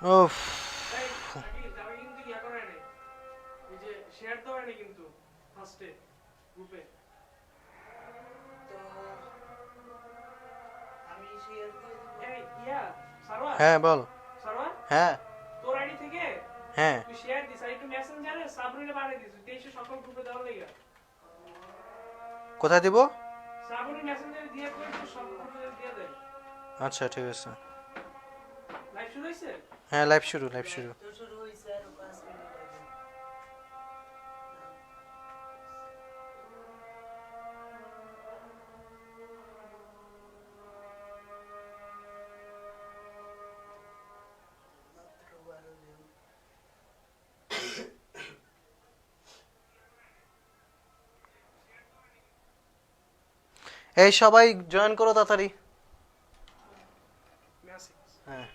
উফ। এই আকিব আমি কিন্তু ইয়া করে নাই, এই যে শেয়ার তো হয়নি কিন্তু ফার্স্টে গ্রুপে। তো আমি শেয়ার দিয়ে দিব। এই ইয়া সারোয়ার, হ্যাঁ বল। সারোয়ার হ্যাঁ তোর আইডি থেকে হ্যাঁ। তুই শেয়ার দিস আর একটু মেসেঞ্জারে সাবরিনে পাঠিয়ে দিস, তুই এসে সকল গ্রুপে দেওয়ার লাগা। কোথায় দিব? সাবরিন মেসেঞ্জারে দিয়ে কই তুই সকল গ্রুপে দিয়ে দে। আচ্ছা ঠিক আছে। লাইভ শুরু হইছে? হ্যাঁ লাইভ শুরু, লাইভ শুরু। তো শুরু হইছে আর 5 মিনিট আগে। মাত্র 12 জন। এই সবাই জয়েন করো তাড়াতাড়ি। মেসেজ হ্যাঁ।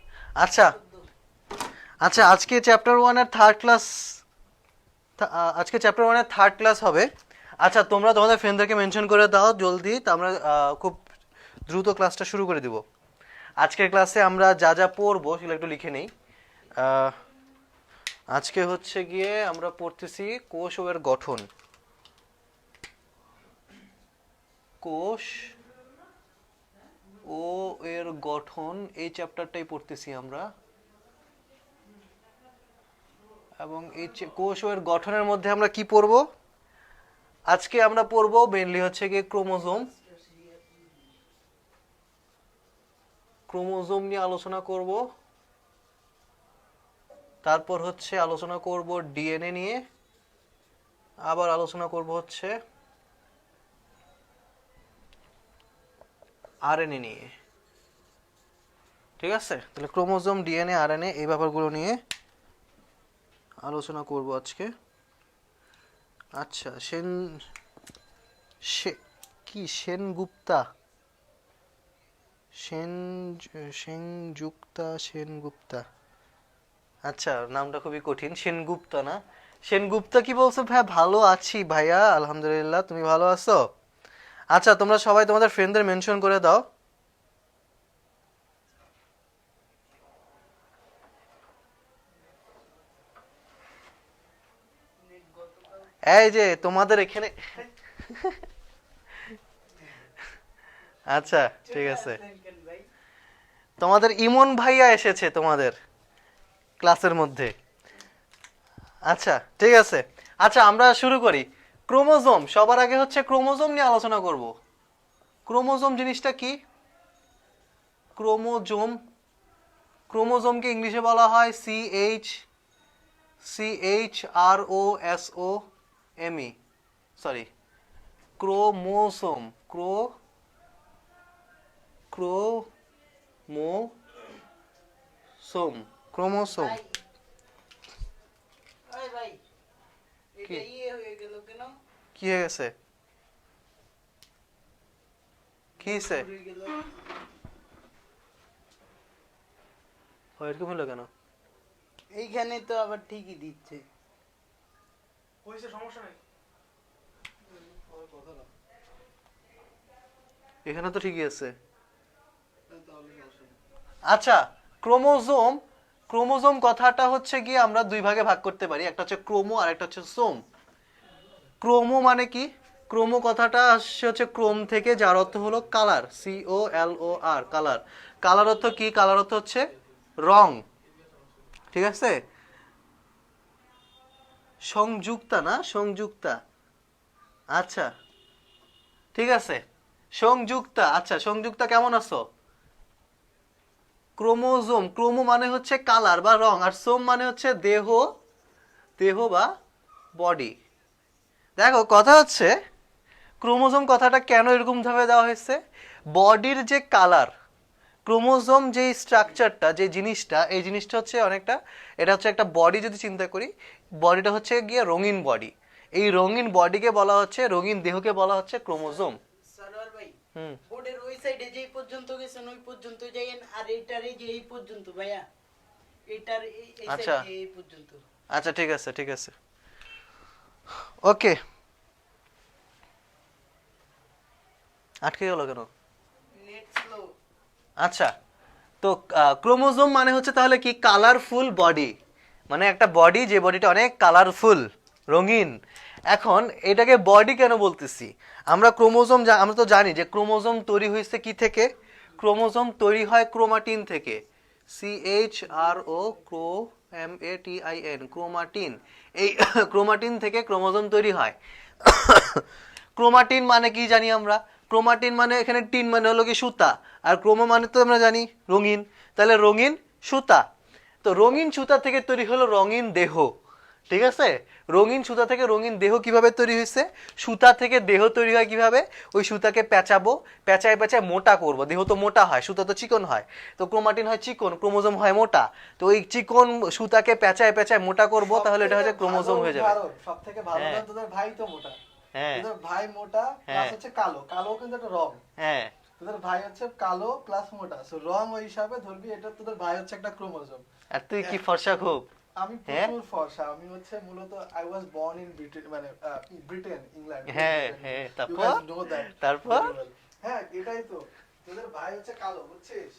আচ্ছা 14 আচ্ছা, আজকে চ্যাপ্টার 1 এর থার্ড ক্লাস, আজকে চ্যাপ্টার 1 এর থার্ড ক্লাস হবে। আচ্ছা তোমরা তোমাদের ফ্রেন্ডদেরকে মেনশন করে দাও জলদি, তো আমরা খুব দ্রুত ক্লাসটা শুরু করে দিব। আজকের ক্লাসে আমরা যা যা পড়বো সেগুলো একটু লিখে নেই। আজকে হচ্ছে গিয়ে আমরা পড়তেছি কোষ ও এর গঠন। কোষ ও এর গঠন এই চ্যাপ্টারটাই পড়তেছি আমরা। এবং এই কোষ ও এর গঠনের মধ্যে আমরা কি পড়বো? আজকে আমরা পড়বো মেইনলি হচ্ছে গিয়ে ক্রোমোজোম। ক্রোমোজোম নিয়ে আলোচনা করব। তারপর হচ্ছে আলোচনা করব ডিএনএ নিয়ে, আবার আলোচনা করব হচ্ছে আরএনএ নিয়ে। ঠিক আছে, তাহলে ক্রোমোজোম, ডিএনএ, আরএনএ এই ব্যাপারগুলো নিয়ে আলোচনা করব আজকে। আচ্ছা কি সেনগুপ্তা, সেন সেনগুপ্তা। আচ্ছা নামটা খুবই কঠিন, সেনগুপ্তা না? সেনগুপ্তা কি বলছো? ভাই ভালো আছি ভাইয়া, আলহামদুলিল্লাহ। তুমি ভালো আছো? আচ্ছা তোমরা সবাই তোমাদের ফ্রেন্ডদের মেনশন করে দাও। নেট গতকাল এই যে তোমাদের এখানে আচ্ছা ঠিক আছে, আসলেন কেন ভাই? তোমাদের ইমন ভাইয়া এসেছে তোমাদের ক্লাসের মধ্যে। আচ্ছা ঠিক আছে। আচ্ছা আমরা শুরু করি। ক্রোমোজোম, সবার আগে হচ্ছে ক্রোমোজোম নিয়ে আলোচনা করব। ক্রোমোজোম জিনিসটা কি? ক্রোমোজোম, ক্রোমোজোমকে ইংলিশে বলা হয় CHROSOME, sorry chromosome, chromosome, chromosome. ভাই ওই ভাই কি এটা হয়ে গেল কেন? কি হয়ে গেছে? কি হয়েছে? হয়ে গেল। এরকম হলো কেন? এইখানে তো আবার ঠিকই দিচ্ছে। হইছে, সমস্যা নাই। এখানে তো ঠিকই আছে। আচ্ছা ক্রোমোজোম, ক্রোমোজোম কথাটা হচ্ছে গিয়ে আমরা দুই ভাগে ভাগ করতে পারি, একটা হচ্ছে ক্রোমো আর একটা হচ্ছে সোম। ক্রোমো মানে কি? ক্রোমো কথাটা আসছে হচ্ছে ক্রোম থেকে, যার অর্থ হলো কালার, COLOR, কালার। কালার অর্থ কি? কালার অর্থ হচ্ছে রং। ঠিক আছে, সংযুক্তা না, সংযুক্তা। আচ্ছা ঠিক আছে, সংযুক্তা। আচ্ছা সংযুক্তা কেমন আছো? ক্রোমোজোম, ক্রোমো মানে হচ্ছে কালার বা রং, আর সোম মানে হচ্ছে দেহ, দেহ বা বডি। দেখো কথা হচ্ছে ক্রোমোজোম কথাটা কেন এরকম ভাবে দেওয়া হয়েছে? বডির যে কালার, ক্রোমোজোম যে স্ট্রাকচারটা, যে জিনিসটা, এই জিনিসটা হচ্ছে অনেকটা, এটা হচ্ছে একটা বডি যদি চিন্তা করি, বডিটা হচ্ছে গিয়ে রঙিন বডি। এই রঙিন বডিকে বলা হচ্ছে, রঙিন দেহকে বলা হচ্ছে ক্রোমোজোম। সরোয়ার ভাই হুম। বোর্ডের ওই সাইডে যেই পর্যন্ত গেছেন ওই পর্যন্ত যাইয়েন, আর এইটার এই যে এই পর্যন্ত ভাইয়া, এইটার এই আচ্ছা সাইডে এই পর্যন্ত। আচ্ছা ঠিক আছে ঠিক আছে, ওকে। আটকে গেল কেন? Net slow. আচ্ছা তো ক্রোমোজোম মানে হচ্ছে তাহলে কি কালারফুল বডি, মানে একটা বডি যে বডিটা অনেক কালারফুল, রঙিন। এখন এটাকে বডি কেন বলতেছি, আমরা ক্রোমোজোম আমরা তো জানি যে ক্রোমোজোম তৈরি হয়েছে কি থেকে, ক্রোমোজোম তৈরি হয় ক্রোমাটিন থেকে, CHRO CROMATIN, ক্রোমাটিন। এই ক্রোমাটিন থেকে ক্রোমোজোম তৈরি হয়। ক্রোমাটিন মানে কি জানি আমরা, ক্রোমাটিন মানে এখানে টিন মানে হলো কি সুতা, আর ক্রোমো মানে তো আমরা জানি রঙিন, তাহলে রঙিন সুতা। তো রঙিন সুতা থেকে তৈরি হলো রঙিন দেহ, ঠিক আছে। রঙিন সুতা থেকে রঙিন দেহ কিভাবে তৈরি হয়েছে, সুতা থেকে দেহ তৈরি হয় কিভাবে, ওই সুতাকে পেঁচাবো, পেঁচায় পেঁচায় মোটা করব, দেহ তো মোটা হয়, সুতা তো চিকন হয়, তো ক্রোমাটিন হয় চিকন, ক্রোমোজোম হয় মোটা, তো ওই চিকন সুতাকে পেঁচায় পেঁচায় মোটা করব, তাহলে এটা হচ্ছে ক্রোমোজোম হয়ে যাবে। সব থেকে ভালো হ্যাঁ। না, তোদের ভাই তো মোটা, হ্যাঁ তোদের ভাই মোটা প্লাস হ্যাঁ। হচ্ছে কালো, কালো কিন্তু একটা রং, হ্যাঁ তোদের ভাই হচ্ছে কালো প্লাস মোটা, সো রং ওই হিসাবে ধরবি এটা তোদের ভাই হচ্ছে একটা ক্রোমোজোম। আর তুই কি ফর্সা খুব। আমি হ্যাঁ। প্রচুর ফর্সা, আমি হচ্ছে মূলত I was born in Britain, মানে ব্রিটেন, ইংল্যান্ড। হ্যাঁ, হ্যাঁ, তারপর? হ্যাঁ এটাই তো, তোদের ভাই হচ্ছে কালো, বুঝছিস?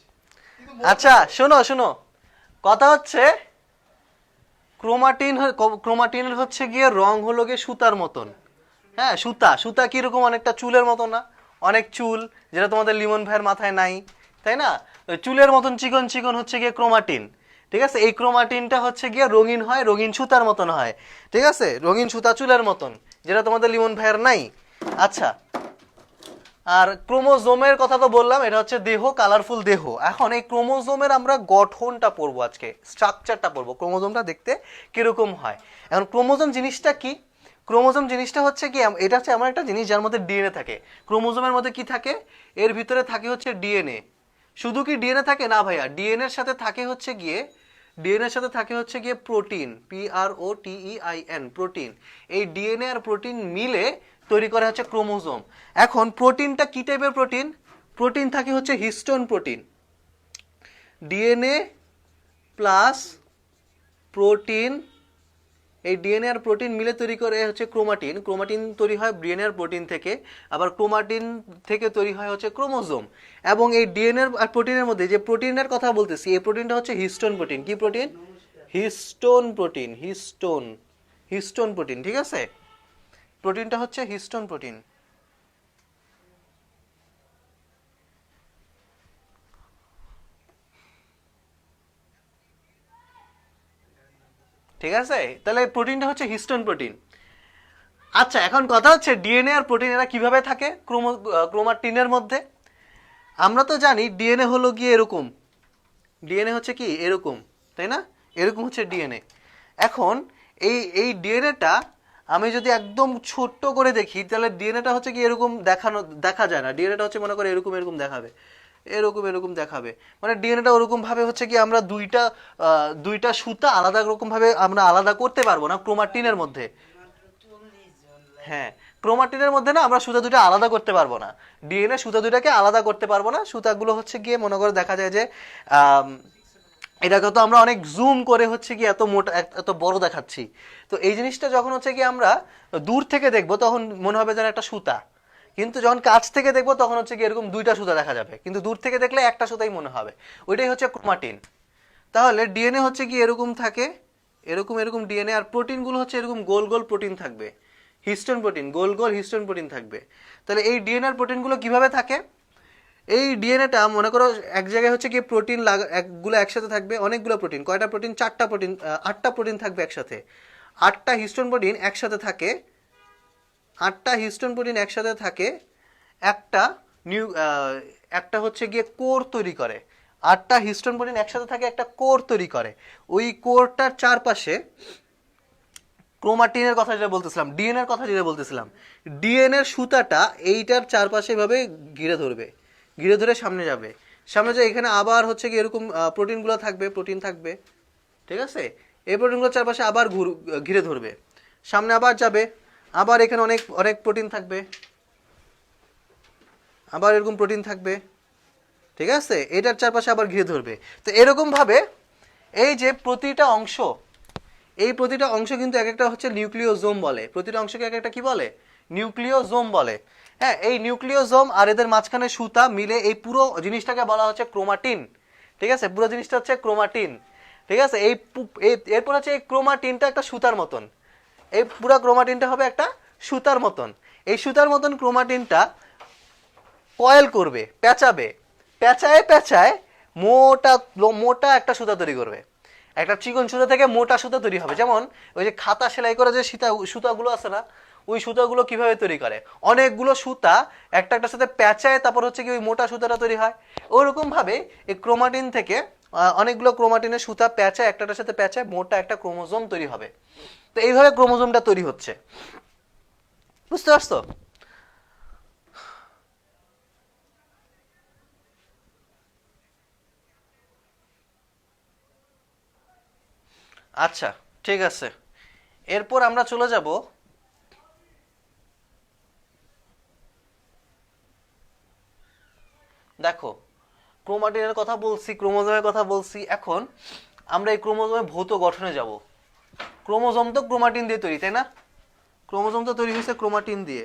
কিন্তু আচ্ছা শোনো শোনো, কথা হচ্ছে ক্রোমাটিনের হচ্ছে গিয়ে রং হলো গিয়ে সুতার মতন। হ্যাঁ সুতা, সুতা কিরকম, অনেকটা চুলের মতো না, অনেক চুল, যেটা তোমাদের লিমন ভাইয়ের মাথায় নাই, তাই না? ওই চুলের মতন চিকন চিকন হচ্ছে গিয়ে ক্রোমাটিন, ঠিক আছে। এই ক্রোমাটিনটা হচ্ছে গিয়ে রঙিন হয়, রঙিন সুতার মতন হয়, ঠিক আছে, রঙিন সুতা চুলের মতন, যেটা তোমাদের লিমন ভাইয়ের নাই। আচ্ছা, আর ক্রোমোজোমের কথা তো বললাম, এটা হচ্ছে দেহ, কালারফুল দেহ। এখন এই ক্রোমোজোমের আমরা গঠনটা পড়বো আজকে, স্ট্রাকচারটা পড়বো, ক্রোমোজোমটা দেখতে কিরকম হয়। এখন ক্রোমোজোম জিনিসটা কি, ক্রোমোজোম জিনিসটা হচ্ছে কি, এটা হচ্ছে এমন একটা জিনিস যার মধ্যে ডিএনএ থাকে। ক্রোমোজোমের মধ্যে কি থাকে, এর ভিতরে থাকে হচ্ছে ডিএনএ। শুধু কি ডিএনএ থাকে না ভাইয়া, ডিএনএর সাথে থাকে হচ্ছে গিয়ে প্রোটিন, PROTEIN, প্রোটিন। এই ডিএনএ আর প্রোটিন মিলে তৈরি করা হচ্ছে ক্রোমোজোম। এখন প্রোটিনটা কি টাইপের প্রোটিন, প্রোটিন থাকে হচ্ছে histone protein, DNA plus protein, এই ডিএনএ আর প্রোটিন মিলে তৈরি করে হচ্ছে ক্রোমাটিন। ক্রোমাটিন তৈরি হয় ডিএনএ আর প্রোটিন থেকে, আবার ক্রোমাটিন থেকে তৈরি হয় হচ্ছে ক্রোমোজোম। এবং এই ডিএনএ আর প্রোটিনের মধ্যে যে প্রোটিনের কথা বলতেছি, এই প্রোটিনটা হচ্ছে হিস্টোন প্রোটিন। কি protein? Histone protein, histone protein, ঠিক আছে। প্রোটিনটা হচ্ছে হিস্টোন প্রোটিন। ঠিক আছে, তাহলে প্রোটিনটা হচ্ছে হিস্টোন প্রোটিন। আচ্ছা, এখন কথা হচ্ছে ডিএনএ আর প্রোটিন এরা কিভাবে থাকে ক্রোমাটিনের মধ্যে। আমরা তো জানি ডিএনএ হলো গিয়ে এরকম, ডিএনএ হচ্ছে কি এরকম, তাই না? এরকম হচ্ছে ডিএনএ। এখন এই ডিএনএটা আমি যদি একদম ছোট্ট করে দেখি, তাহলে ডিএনএটা হচ্ছে কি এরকম দেখা যায় না। ডিএনএটা হচ্ছে মনে করে এরকম দেখাবে, এরকম দেখাবে, মানে ডিএনএটা ওরকম ভাবে হচ্ছে কি আমরা দুইটা সুতা আলাদা রকম ভাবে আমরা আলাদা করতে পারবো না ক্রোমাটিনের মধ্যে। হ্যাঁ, ক্রোমাটিনের মধ্যে না আমরা সুতা দুটো আলাদা করতে পারবো না, ডিএনএ সুতা দুটাকে আলাদা করতে পারবো না। সুতাগুলো হচ্ছে গিয়ে মনে করে দেখা যায় যে এটাকে তো আমরা অনেক জুম করে হচ্ছে কি এত মোটা এত বড় দেখাচ্ছি। তো এই জিনিসটা যখন হচ্ছে কি আমরা দূর থেকে দেখবো তখন মনে হবে যেন একটা সুতা, কিন্তু যখন কাছ থেকে দেখবো তখন হচ্ছে কি এরকম দুইটা সুতা দেখা যাবে, কিন্তু দূর থেকে দেখলে একটা সুতাই মনে হবে। ওইটাই হচ্ছে ক্রোমাটিন। তাহলে ডিএনএ হচ্ছে কি এরকম থাকে, এরকম ডিএনএ, আর প্রোটিনগুলো হচ্ছে এরকম গোল গোল প্রোটিন থাকবে, হিস্টোন প্রোটিন, গোল গোল হিস্টোন প্রোটিন থাকবে। তাহলে এই ডিএনএ আর প্রোটিনগুলো কিভাবে থাকে, এই ডিএনএটা মনে করো এক জায়গায় হচ্ছে কি প্রোটিন একগুলো একসাথে থাকবে, অনেকগুলো প্রোটিন, কয়টা প্রোটিন, 4টা প্রোটিন, 8টা প্রোটিন থাকবে একসাথে, 8টা হিস্টোন প্রোটিন একসাথে থাকে, 8টা হিস্টোন প্রোটিন একসাথে থাকে, একটা হচ্ছে গিয়ে কোর তৈরি করে। 8টা হিস্টোন প্রোটিন একসাথে থাকে, একটা কোর তৈরি করে। ওই কোরটার চারপাশে ক্রোমাটিনের কথা যেটা বলতেছিলাম, ডিএনএ এর কথা যেটা বলতেছিলাম, ডিএনএ এর সুতাটা এইটার চারপাশে এভাবে ঘিরে ধরে সামনে যাবে, এখানে আবার হচ্ছে কি এরকম প্রোটিনগুলো থাকবে, প্রোটিন থাকবে, ঠিক আছে। এই প্রোটিনগুলো চারপাশে আবার ঘিরে ধরবে, সামনে আবার যাবে, আবার এখানে অনেক প্রোটিন থাকবে, আবার এরকম প্রোটিন থাকবে, ঠিক আছে। এটার চারপাশে আবার ঘিরে ধরবে। তো এরকম ভাবে এই যে প্রতিটা অংশ কিন্তু এক একটা হচ্ছে নিউক্লিওজোম বলে। প্রতিটা অংশকে এক একটা কি বলে? নিউক্লিওজোম বলে। হ্যাঁ, এই নিউক্লিওজোম আর এদের মাঝখানে সুতা মিলে এই পুরো জিনিসটাকে বলা হচ্ছে ক্রোমাটিন, ঠিক আছে, পুরো জিনিসটা হচ্ছে ক্রোমাটিন। ঠিক আছে, এরপর হচ্ছে এই ক্রোমাটিনটা একটা সুতার মতন, এই পুরো ক্রোমাটিনটা হবে একটা সুতার মতন। এই সুতার মতন ক্রোমাটিনটা কয়েল করবে, পেঁচাবে, পেঁচায় পেঁচায় মোটা মোটা একটা সুতা তৈরি করবে। একটা চিকন সুতা থেকে মোটা সুতা তৈরি হবে। যেমন ওই যে খাতা সেলাই করে যে সুতাগুলো আছে না, ওই সুতাগুলো কিভাবে তৈরি করে, অনেকগুলো সুতা একটা একটার সাথে পেঁচায় তারপর হচ্ছে কি ওই মোটা সুতাটা তৈরি হয়। ওইরকম ভাবে এই ক্রোমাটিন থেকে অনেকগুলো ক্রোমাটিনের সুতা পেঁচায় একটার সাথে পেঁচায় মোটা একটা ক্রোমোজোম তৈরি হবে। তো এইভাবে ক্রোমোজোমটা তৈরি হচ্ছে, বুঝতে পারছো? আচ্ছা, ঠিক আছে, এরপর আমরা চলে যাব দেখো ক্রোমাটিনের কথা বলছি, ক্রোমোজোমের কথা বলছি, এখন আমরা এই ক্রোমোজোমের ভৌত গঠনে যাব। ক্রোমোজোম তো ক্রোমাটিন দিয়ে তৈরি, তাই না? ক্রোমোজোম তো তৈরি হয়েছে ক্রোমাটিন দিয়ে।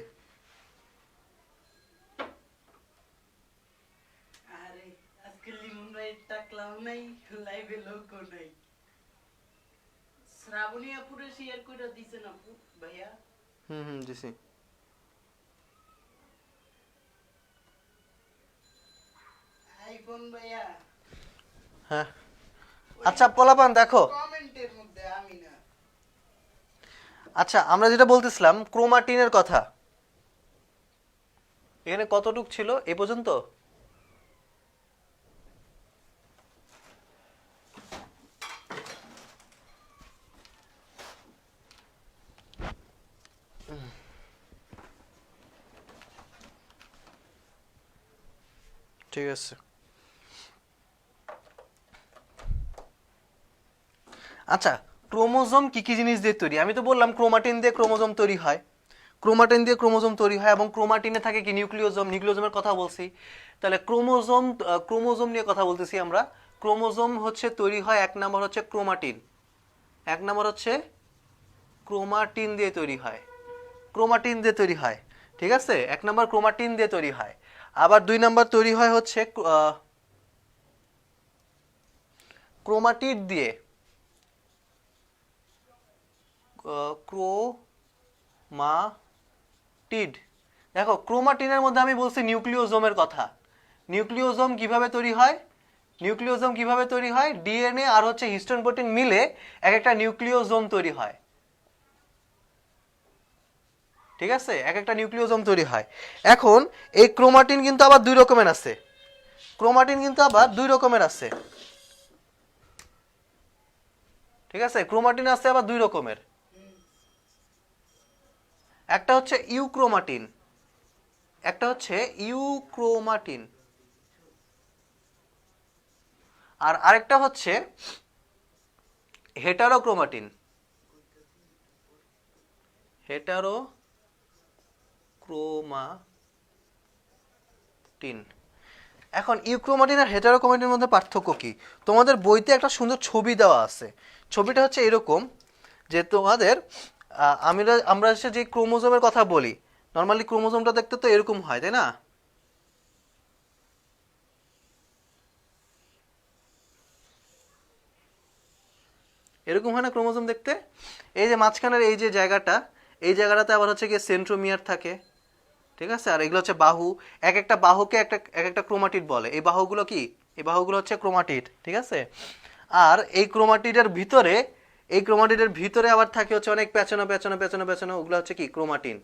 আরে আজকে লিমন ভাই টাকলাও নাই, লাইভে লোকও নাই। শ্রাবণী আপুরে শেয়ার করে দিছেন আপু ভাইয়া? দিছি। আইফোন ভাইয়া হ্যাঁ, আচ্ছা পোলাপান দেখো, কমেন্টের মধ্যে আমি না। আচ্ছা আমরা যেটা বলতেছিলাম ক্রোমাটিনের কথা, এখানে কতটুক ছিল এ পর্যন্ত? ঠিক আছে, আচ্ছা ক্রোমোজোম কি কি জিনিস দিয়ে তৈরি? আমি তো বললাম ক্রোমাটিন দিয়ে ক্রোমোজোম তৈরি হয়, ক্রোমাটিন দিয়ে ক্রোমোজোম তৈরি হয়, এবং ক্রোমাটিনে থাকে কি নিউক্লিওজোম, নিউক্লিওজোমের কথা বলছি। তাহলে ক্রোমোজোম, ক্রোমোজোম নিয়ে কথা বলতেছি আমরা। ক্রোমোজোম হচ্ছে তৈরি হয়, এক নম্বর হচ্ছে ক্রোমাটিন, এক নম্বর হচ্ছে ক্রোমাটিন দিয়ে তৈরি হয়, ক্রোমাটিন দিয়ে তৈরি হয়। ঠিক আছে, এক নম্বর ক্রোমাটিন দিয়ে তৈরি হয়। আবার দুই নম্বর তৈরি হয় হচ্ছে ক্রোমাটিড দিয়ে, ক্রোমাটিড। দেখো ক্রোমাটিনের মধ্যে আমি বলছি নিউক্লিওজোমের কথা। নিউক্লিওজোম কিভাবে তৈরি হয়? নিউক্লিওজোম কিভাবে তৈরি হয়? ডিএনএ আর হচ্ছে হিস্টোন প্রোটিন মিলে এক একটা নিউক্লিওজোম তৈরি হয়। ঠিক আছে, এক একটা নিউক্লিওজোম তৈরি হয়। এখন এই ক্রোমাটিন কিন্তু আবার দুই রকমের আছে, ক্রোমাটিন কিন্তু আবার দুই রকমের আছে। ঠিক আছে, ক্রোমাটিন আছে আবার দুই রকমের, একটা হচ্ছে ইউক্রোমাটিন, একটা হচ্ছে ইউক্রোমাটিন, আর আরেকটা হচ্ছে হেটারোক্রোমাটিন, হেটারোক্রোমাটিন। এখন ইউক্রোমাটিন আর হেটারোক্রোমাটিনের মধ্যে পার্থক্য কি? তোমাদের বইতে একটা সুন্দর ছবি দেওয়া আছে। ছবিটা হচ্ছে এরকম যে তোমাদের আমরা যে ক্রোমোজোমের কথা বলি, নর্মালি ক্রোমোজোমটা দেখতে তো এরকম হয়, তাই না? এরকম হয় না ক্রোমোজোম দেখতে? এই যে মাঝখানের এই যে জায়গাটা, এই জায়গাটাতে আবার হচ্ছে গিয়ে সেন্ট্রোমিয়ার থাকে। ঠিক আছে, আর এগুলো হচ্ছে বাহু, এক একটা বাহুকে এক একটা ক্রোমাটিড বলে। এই বাহুগুলো কি? এই বাহুগুলো হচ্ছে ক্রোমাটিড। ঠিক আছে, আর এই ক্রোমাটিডের ভিতরে, এই ক্রোমাটিডের ভিতরে আবার থাকে হচ্ছে অনেক পেঁচানো পেঁচানো পেঁচানো পেঁচানো, ওগুলো হচ্ছে কি? ক্রোমাটিন।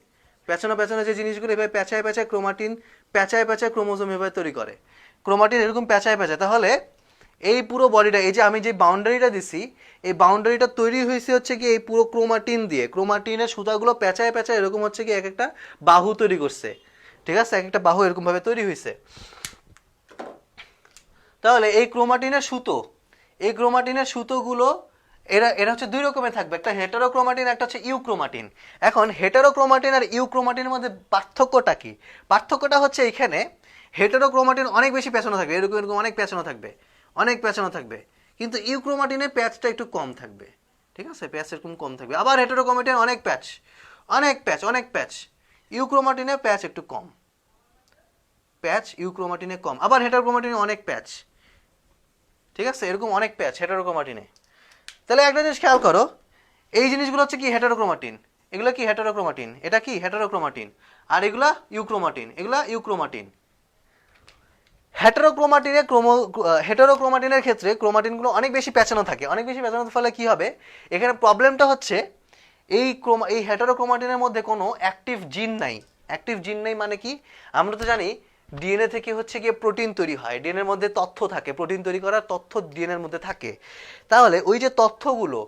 পেঁচানো পেঁচানো যে জিনিসগুলো এভাবে পেঁচায় পেঁচায় ক্রোমাটিন, পেঁচায় পেঁচায় ক্রোমোজোম এভাবে তৈরি করে। ক্রোমাটিন এরকম পেঁচায় পেঁচায়। তাহলে এই পুরো বডিটা, এই যে আমি যে বাউন্ডারিটা দিছি, এই বাউন্ডারিটা তৈরি হয়েছে হচ্ছে কি এই পুরো ক্রোমাটিন দিয়ে। ক্রোমাটিনের সুতাগুলো পেঁচায় পেঁচায় এরকম হচ্ছে কি এক একটা বাহু তৈরি করছে। ঠিক আছে, এক একটা বাহু এরকম ভাবে তৈরি হয়েছে। তাহলে এই ক্রোমাটিনের সুতো, এই ক্রোমাটিনের সুতোগুলো এরা হচ্ছে দুই রকমের থাকবে, একটা হেটারোক্রোমাটিন, একটা হচ্ছে ইউক্রোমাটিন। এখন হেটারোক্রোমাটিন আর ইউক্রোমাটিনের মধ্যে পার্থক্যটা কি? পার্থক্যটা হচ্ছে এখানে হেটারোক্রোমাটিন অনেক বেশি পেঁচানো থাকবে, এরকম এরকম অনেক পেঁচানো থাকবে, অনেক পেঁচানো থাকবে, কিন্তু ইউক্রোমাটিনে প্যাচটা একটু কম থাকবে। ঠিক আছে, প্যাচ এরকম কম থাকবে। আবার হেটারোক্রোমাটিন অনেক প্যাচ, অনেক প্যাচ, অনেক প্যাচ। ইউক্রোমাটিনে প্যাচ একটু কম, প্যাচ ইউক্রোমাটিনে কম। আবার হেটারোক্রোমাটিনে অনেক প্যাচ, ঠিক আছে, এরকম অনেক প্যাচ হেটারোক্রোমাটিনে। তাহলে একটা জিনিস খেয়াল করো, এই জিনিসগুলো হচ্ছে কি হেটারোক্রোমাটিন, এগুলো কি হেটারোক্রোমাটিন, এটা কি হেটারোক্রোমাটিন, আর এগুলা ইউক্রোমাটিন, এগুলা ইউক্রোমাটিন। হেটারোক্রোমাটিনের ক্ষেত্রে ক্রোমাটিনগুলো অনেক বেশি প্যাঁচানো থাকে। অনেক বেশি প্যাঁচানোর ফলে কি হবে, এখানে প্রবলেমটা হচ্ছে এই হেটারোক্রোমাটিনের মধ্যে কোনো অ্যাক্টিভ জিন নাই। অ্যাক্টিভ জিন নেই মানে কি, আমরা তো জানি ডিএনএ থেকে হচ্ছে গিয়ে প্রোটিন তৈরি হয়, ডিএনএর মধ্যে তথ্য থাকে, প্রোটিন তৈরি করার তথ্য ডিএনএর মধ্যে থাকে। তাহলে ওই যে তথ্যগুলো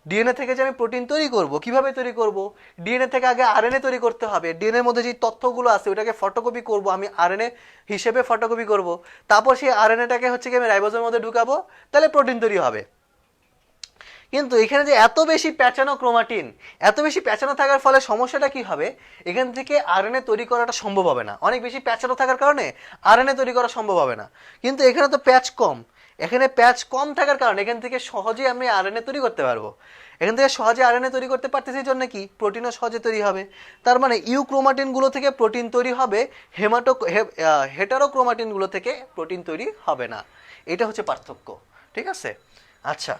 ডিএনএ থেকে যে আমি প্রোটিন তৈরি করব, কিভাবে তৈরি করব, ডিএনএ থেকে আগে আরএনএ তৈরি করতে হবে, ডিএনএর মধ্যে যে তথ্যগুলো আছে ওটাকে ফটোকপি করব, আমি আরএনএ হিসেবে ফটোকপি করব, তারপর সেই আরএনএটাকে হচ্ছে কি আমি রাইবোজোমের মধ্যে ঢুকাবো, তাহলে প্রোটিন তৈরি হবে। কিন্তু এখানে যে এত বেশি প্যাঁচানো ক্রোমাটিন, এত বেশি প্যাঁচানো থাকার ফলে সমস্যাটা কি হবে, এখান থেকে আরএনএ তৈরি করাটা সম্ভব হবে না। অনেক বেশি প্যাঁচানো থাকার কারণে আরএনএ তৈরি করা সম্ভব হবে না। কিন্তু এখানে তো প্যাচ কম, এখানে প্যাচ কম থাকার কারণে এখান থেকে সহজেই আমি আরএনএ তৈরি করতে পারবো। এখান থেকে সহজে আরএনএ তৈরি করতে পারতেছি জন্য কি প্রোটিনও সহজে তৈরি হবে। তার মানে ইউক্রোমাটিনগুলো থেকে প্রোটিন তৈরি হবে, হেটারোক্রোমাটিনগুলো থেকে প্রোটিন তৈরি হবে না। এটা হচ্ছে পার্থক্য, ঠিক আছে। আচ্ছা,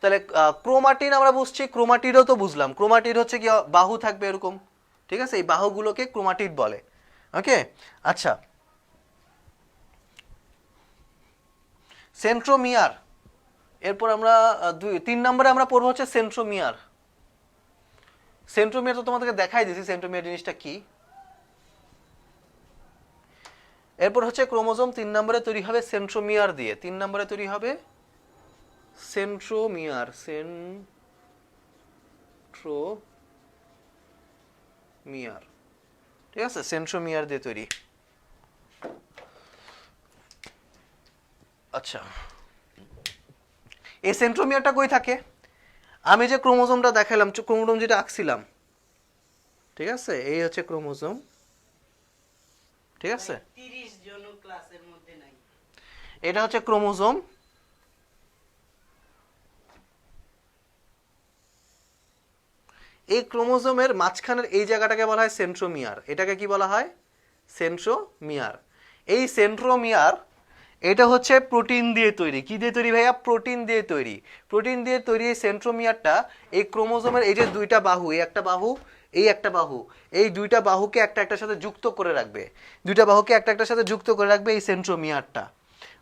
তাহলে ক্রোমাটিন আমরা বুঝছি, ক্রোমাটিডও তো বুঝলাম। ক্রোমাটিড হচ্ছে কি বাহু থাকবে এরকম, ঠিক আছে, এই বাহুগুলোকে ক্রোমাটিড বলে। ওকে, আচ্ছা, সেন্ট্রোমিয়ার। এরপর আমরা 3 নম্বরে আমরা পড়বো হচ্ছে সেন্ট্রোমিয়ার। সেন্ট্রোমিয়ার তো তোমাদেরকে দেখাই দিয়েছি সেন্ট্রোমিয়ার জিনিসটা কি। এরপর হচ্ছে ক্রোমোজোম 3 নম্বরে তৈরি হবে সেন্ট্রোমিয়ার দিয়ে। 3 নম্বরে তৈরি হবে সেন্ট্রোমিয়ার, সেন্ট্রোমিয়ার, ঠিক আছে, সেন্ট্রোমিয়ার দিয়ে তৈরি। আচ্ছা, এই সেন্ট্রোমিয়ারটা কই থাকে, আমি যে ক্রোমোজোমটা দেখালাম, ক্রোমোজোম যেটা আঁকছিলাম, ঠিক আছে, এই হচ্ছে ক্রোমোজোম, ঠিক আছে, 30 জন ক্লাসের মধ্যে নাই। এটা হচ্ছে ক্রোমোজোম। এই ক্রোমোজোমের মাঝখানের এই জায়গাটাকে বলা হয় সেন্ট্রোমিয়ার। এটাকে কি বলা হয়, সেন্ট্রোমিয়ার। এই সেন্ট্রোমিয়ার এটা হচ্ছে প্রোটিন দিয়ে তৈরি। কি দিয়ে তৈরি ভাইয়া, প্রোটিন দিয়ে তৈরি। প্রোটিন দিয়ে তৈরি এই সেন্ট্রোমিয়ারটা এই ক্রোমোজোমের এই যে দুইটা বাহু, এই একটা বাহু, এই একটা বাহু, এই দুইটা বাহুকে একটা একটার সাথে যুক্ত করে রাখবে, দুইটা বাহুকে একটা একটার সাথে যুক্ত করে রাখবে এই সেন্ট্রোমিয়ারটা।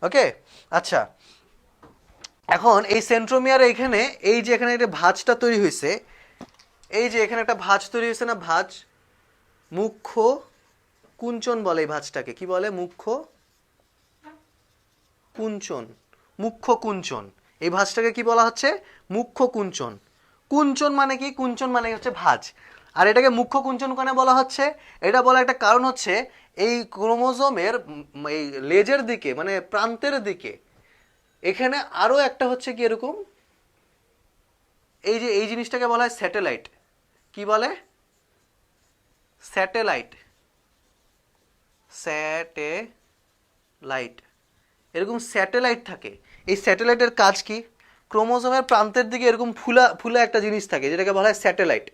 ওকে, আচ্ছা, এখন এই সেন্ট্রোমিয়ার এখানে এই যে এখানে একটা ভাঁজটা তৈরি হয়েছে, এই যে এখানে একটা ভাঁজ তৈরি হয়েছে না, ভাঁজ, মুখ্য কুঞ্চন বলে এই ভাঁজটাকে, কি বলে, মুখ্য কুঞ্চন। মুখ্য কুঞ্চন, এই ভাঁজটাকে কি বলা হচ্ছে, মুখ্য কুঞ্চন। কুঞ্চন মানে কি, কুঞ্চন মানে হচ্ছে ভাঁজ। আর এটাকে মুখ্য কুঞ্চন কেন বলা হচ্ছে, এটা বলার একটা কারণ হচ্ছে এই ক্রোমোজোমের এই লেজের দিকে মানে প্রান্তের দিকে এখানে আরো একটা হচ্ছে কি এরকম, এই যে এই জিনিসটাকে বলা হয় স্যাটেলাইট। কি বলে, স্যাটেলাইট, স্যাটেলাইট, এরকম স্যাটেলাইট থাকে। এই স্যাটেলাইটের কাজ কি, ক্রোমোজোমের প্রান্তের দিকে এরকম ফুলা ফুলা একটা জিনিস থাকে যেটাকে বলা হয় স্যাটেলাইট।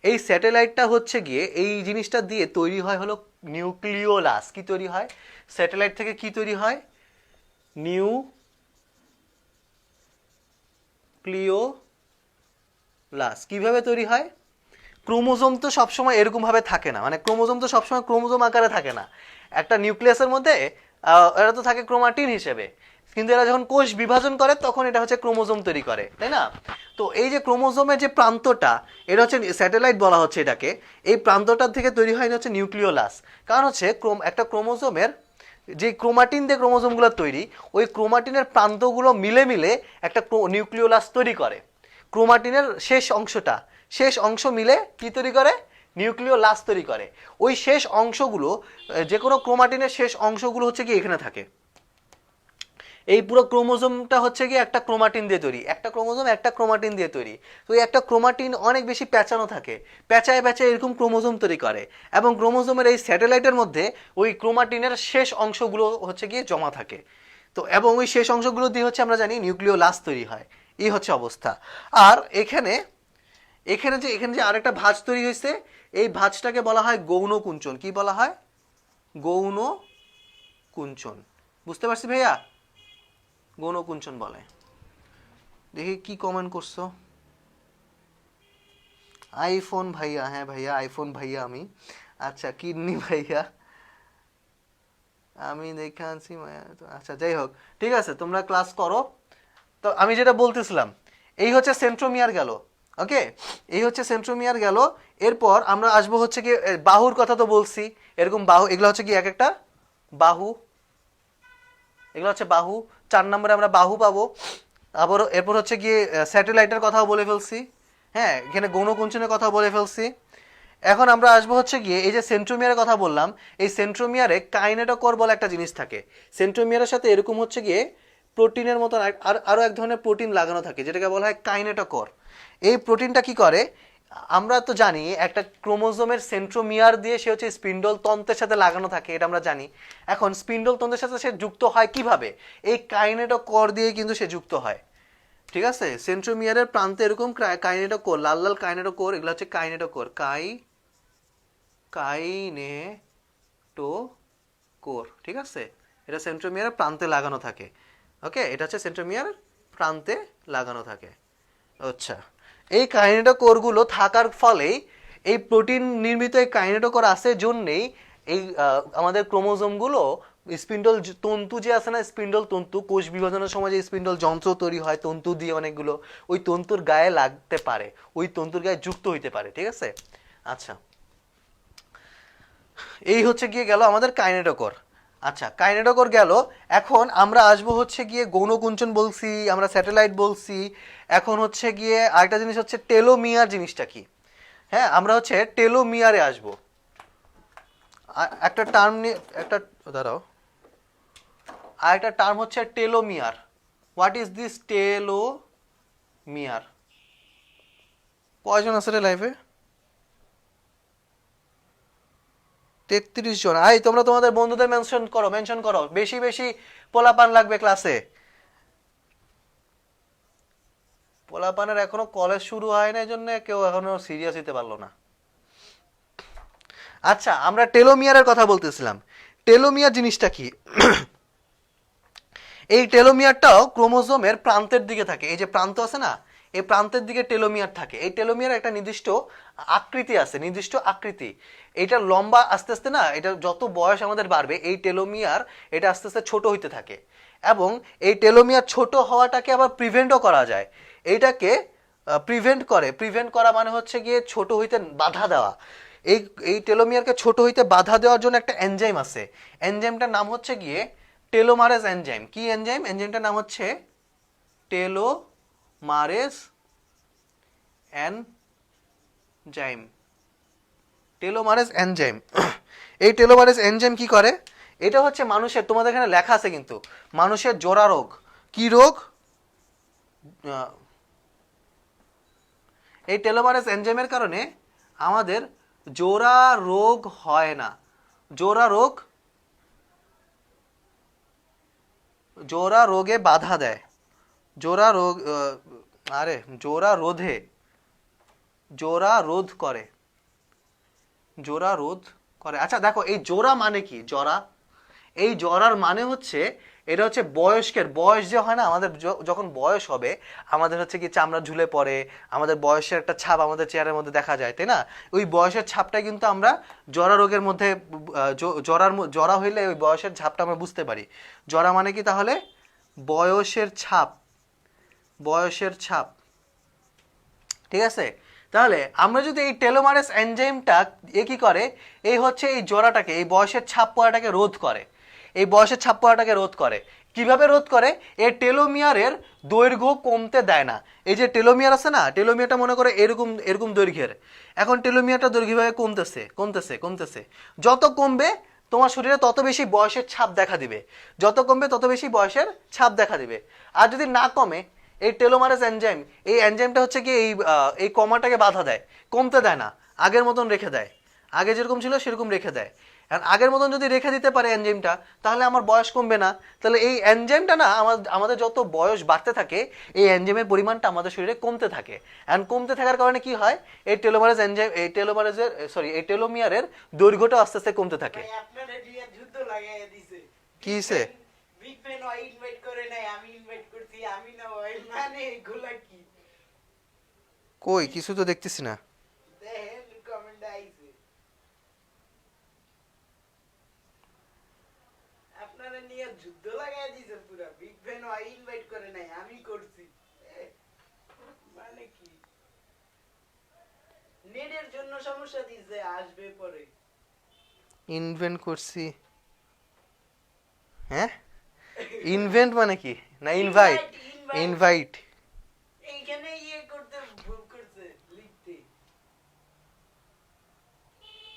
এই স্যাটেলাইটটা হচ্ছে গিয়ে এই জিনিসটা দিয়ে তৈরি হয় হলো নিউক্লিওলাস। কি তৈরি হয়, স্যাটেলাইট থেকে কি তৈরি হয়, নিউক্লিওলাস। কিভাবে তৈরি হয়, ক্রোমোজোম তো সবসময় এরকম ভাবে থাকে না, মানে ক্রোমোজোম তো সবসময় ক্রোমোজোম আকারে থাকে না। একটা নিউক্লিয়াসের মধ্যে এরা তো থাকে ক্রোমাটিন হিসেবে, কিন্তু এরা যখন কোষ বিভাজন করে তখন এটা হচ্ছে ক্রোমোজোম তৈরি করে, তাই না। তো এই যে ক্রোমোজোমের যে প্রান্তটা, এটা হচ্ছে স্যাটেলাইট বলা হচ্ছে এটাকে, এই প্রান্তটার থেকে তৈরি হয় হচ্ছে নিউক্লিওলাস। কারণ হচ্ছে একটা ক্রোমোজোমের যে ক্রোমাটিন দিয়ে ক্রোমোজোমগুলো তৈরি, ওই ক্রোমাটিনের প্রান্তগুলো মিলে মিলে একটা নিউক্লিওলাস তৈরি করে। ক্রোমাটিনের শেষ অংশ মিলে কি তৈরি করে, নিউক্লিওলাস তৈরি করে। ওই শেষ অংশগুলো, যে কোনো ক্রোমাটিনের শেষ অংশগুলো হচ্ছে কি এখানে থাকে। এই পুরো ক্রোমোজোমটা হচ্ছে কি একটা ক্রোমাটিন দিয়ে তৈরি, একটা ক্রোমোজোম একটা ক্রোমাটিন দিয়ে তৈরি। তো এই একটা ক্রোমাটিন অনেক বেশি প্যাঁচানো থাকে, প্যাঁচায় প্যাঁচায় এরকম ক্রোমোজোম তৈরি করে, এবং ক্রোমোজোমের এই স্যাটেলাইটের মধ্যে ওই ক্রোমাটিনের শেষ অংশগুলো হচ্ছে গিয়ে জমা থাকে। তো এবং ওই শেষ অংশগুলো দিয়ে হচ্ছে আমরা জানি নিউক্লিওলাস তৈরি হয়। এই হচ্ছে অবস্থা। আর এখানে যে আরেকটা ভাঁজ তৈরি হয়েছে, এই ভাঁজটাকে বলা হয় গৌণ কুঞ্চন। কি বলা হয়, গৌণ কুঞ্চন। বুঝতে পারছি ভাইয়া, গৌণকুঞ্চন বলে। দেখি কি কমেন্ট করছো। আইফোন ভাইয়া, হ্যাঁ ভাইয়া আইফোন ভাইয়া আমি। আচ্ছা কিডনি ভাইয়া আমি দেখে আনছি আচ্ছা যাই হোক ঠিক আছে, তোমরা ক্লাস করো। তো আমি যেটা বলতেছিলাম, এই হচ্ছে সেন্ট্রোমিয়ার গেল। ওকে, এই হচ্ছে সেন্ট্রোমিয়ার গেল। এরপর আমরা আসবো হচ্ছে কি বাহুর কথা তো বলছি, এরকম বাহু, এগুলো হচ্ছে কি এক একটা বাহু, এগুলো হচ্ছে বাহু। 4 নম্বরে আমরা বাহু পাবো। আবার এরপর হচ্ছে গিয়ে স্যাটেলাইটের কথাও বলে ফেলছি, হ্যাঁ এখানে গৌণকুঞ্চনের কথা বলে ফেলছি। এখন আমরা আসবো হচ্ছে গিয়ে এই যে সেন্ট্রোমিয়ারের কথা বললাম, এই সেন্ট্রোমিয়ারে কাইনেটোকোর বলে একটা জিনিস থাকে। সেন্ট্রোমিয়ারের সাথে এরকম হচ্ছে গিয়ে প্রোটিনের মতন আরো এক ধরনের প্রোটিন লাগানো থাকে, যেটাকে বলা হয় কাইনেটোকোর। এই প্রোটিনটা কি করে, আমরা তো জানি একটা ক্রোমোজোমের সেন্ট্রোমিয়ার দিয়ে সে হচ্ছে স্পিন্ডল তন্ত্রের সাথে লাগানো থাকে, এটা আমরা জানি। এখন স্পিন্ডল তন্ত্রের সাথে সে যুক্ত হয় কিভাবে, এই কাইনেটোকোর দিয়ে কিন্তু সে যুক্ত হয়। ঠিক আছে, সেন্ট্রোমিয়ারের প্রান্তে এরকম কাইনেটোকোর, লাল লাল কাইনেটোকোর, এগুলো হচ্ছে কাইনেটোকোর, কাইনেটোকোর। ঠিক আছে, এটা সেন্ট্রোমিয়ারের প্রান্তে লাগানো থাকে। ওকে, এটা হচ্ছে সেন্ট্রোমিয়ার প্রান্তে লাগানো থাকে। আচ্ছা, এই কাইনেটোকোরগুলো থাকার ফলেই এই প্রোটিন নির্মিত এই কাইনেটোকোর আছে জন্যেই এই আমাদের ক্রোমোজোমগুলো স্পিন্ডল তন্তু যে আছে না, স্পিন্ডল তন্তু, কোষ বিভাজনের সময় যে স্পিন্ডল যন্ত্র তৈরি হয় তন্তু দিয়ে অনেকগুলো, ওই তন্তুর গায়ে লাগতে পারে, ওই তন্তুর গায়ে যুক্ত হইতে পারে। ঠিক আছে, আচ্ছা এই হচ্ছে গিয়ে গেল আমাদের কাইনেটোকোর। আচ্ছা কাইনেটোকোর গেল। এখন আমরা আসবো হচ্ছে গিয়ে গৌণকুঞ্চন বলছি, আমরা স্যাটেলাইট বলছি। এখন হচ্ছে গিয়ে আরেকটা জিনিস হচ্ছে টেলোমিয়ার। জিনিসটা কি, হ্যাঁ আমরা হচ্ছে টেলোমিয়ারে আসবো। একটা টার্ম নিয়ে একটা দাঁড়াও, আরেকটা টার্ম হচ্ছে telomere. What is this telomere? কয়জন আছে রে লাইভে? 33 জন। আই তোমরা তোমাদের বন্ধুদের মেনশন করো, বেশি বেশি পোলাপান লাগবে ক্লাসে। পোলাপানের এখনো কলেজ শুরু হয় না, এই জন্য কেউ এখনো সিরিয়াস হতে পারলো না। আচ্ছা আমরা টেলোমিয়ারের কথা বলতেছিলাম। টেলোমিয়ার জিনিসটা কি? এই টেলোমিয়ারটাও ক্রোমোজোমের প্রান্তের দিকে থাকে। এই যে প্রান্ত আছে না, এই প্রান্তের দিকে টেলোমিয়ার থাকে। এই টেলোমিয়ার একটা নির্দিষ্ট আকৃতি আছে, নির্দিষ্ট আকৃতি। এটা লম্বা আস্তে আস্তে না, এটা যত বয়স আমাদের বাড়বে এই টেলোমিয়ার এটা আস্তে আস্তে ছোট হইতে থাকে। এবং এই টেলোমিয়ার ছোট হওয়াটাকে আবার প্রিভেন্টও করা যায়। এইটাকে প্রিভেন্ট করা মানে হচ্ছে গিয়ে ছোট হইতে বাধা দেওয়া। এই টেলোমিয়ারকে ছোট হইতে বাধা দেওয়ার জন্য একটা এনজাইম আছে। এনজাইমটার নাম হচ্ছে গিয়ে টেলোমারেজ এনজাইম। কি এনজাইম? এনজাইমটার নাম হচ্ছে টেলোমারেজ এনজাইম। টেলোমারেজ এনজাইম। এই টেলোমারেজ এনজাইম কি করে? এটা হচ্ছে মানুষের, তোমাদের এখানে লেখা আছে কিন্তু, মানুষের জোড়া রোগ। কি রোগ? এই টেলোমারেজ এনজাইমের কারণে আমাদের জোড়া রোগ হয় না। জোড়া রোগে বাধা দেয়। জোড়া রোধ করে। আচ্ছা দেখো এই জোড়া মানে কি? এই জরার মানে হচ্ছে, এটা হচ্ছে বয়স যে হয় না, আমাদের যখন বয়স হবে আমাদের হচ্ছে কি চামড়া ঝুলে পড়ে, আমাদের বয়সের একটা ছাপ আমাদের চেহারের মধ্যে দেখা যায়, তাই না? ওই বয়সের ছাপটা কিন্তু আমরা জরা রোগের মধ্যে, জরা হইলে ওই বয়সের ছাপটা আমরা বুঝতে পারি। জরা মানে কি তাহলে? বয়সের ছাপ। ঠিক আছে, তাহলে আমরা যদি এই টেলোমারেজ এনজাইমটা কি করে, এই হচ্ছে এই জরাটাকে, এই বয়সের ছাপ পড়াটাকে রোধ করে। কিভাবে রোধ করে? এই টেলোমিয়ারের দৈর্ঘ্য কমতে দেয় না। এই যে টেলোমিয়ার আছে না, টেলোমিয়ারটা মনে করে এরকম দৈর্ঘ্যের। এখন টেলোমিয়ারটা দৈর্ঘ্যভাবে কমতেছে। যত কমবে তোমার শরীরে তত বেশি বয়সের ছাপ দেখা দিবে। আর যদি না কমে, এই টেলোমারেজ এনজাইম, এই এনজাইমটা হচ্ছে কি এই কমাটাকে বাধা দেয়, কমতে দেয় না, আগের মতন রেখে দেয়। আগে যেরকম ছিল সেরকম রেখে দেয়। আর আগের মতন যদি রেখে দিতে পারে এনজাইমটা, তাহলে আমার বয়স কমবে না। তাহলে এই এনজাইমটা না আমাদের যত বয়স বাড়তে থাকে, এই এনজাইমের পরিমাণটা আমাদের শরীরে কমতে থাকে। এন্ড কমতে থাকার কারণে কি হয়, এই টেলোমারেজ এনজাইম, এই টেলোমিয়ারের দৈর্ঘ্যটা আস্তে আস্তে কমতে থাকে। কি হইছে? বিগ ফ্যান ওই ইনভাইট করে নাই, আমি ইনভাইট করছি, আমি না ভাই, মানে এগুলা কি কই কিছু তো দেখতেছি না। দেখেন কমেন্ট আইছে, আপনারা নিয়ে যুদ্ধ লাগাই দিছে পুরা, বিগ ফ্যান ওই ইনভাইট করে নাই, আমি করছি। এ, মানে কি নেটের জন্য সমস্যা দিছে, আসবে পরে। ইনভেন্ট করছি, হ্যাঁ ইনভেন্ট মানে কি না ইনভাইট, ইনভাইট এইখানে ইয়ে করতে ভুল করছে লিখতে,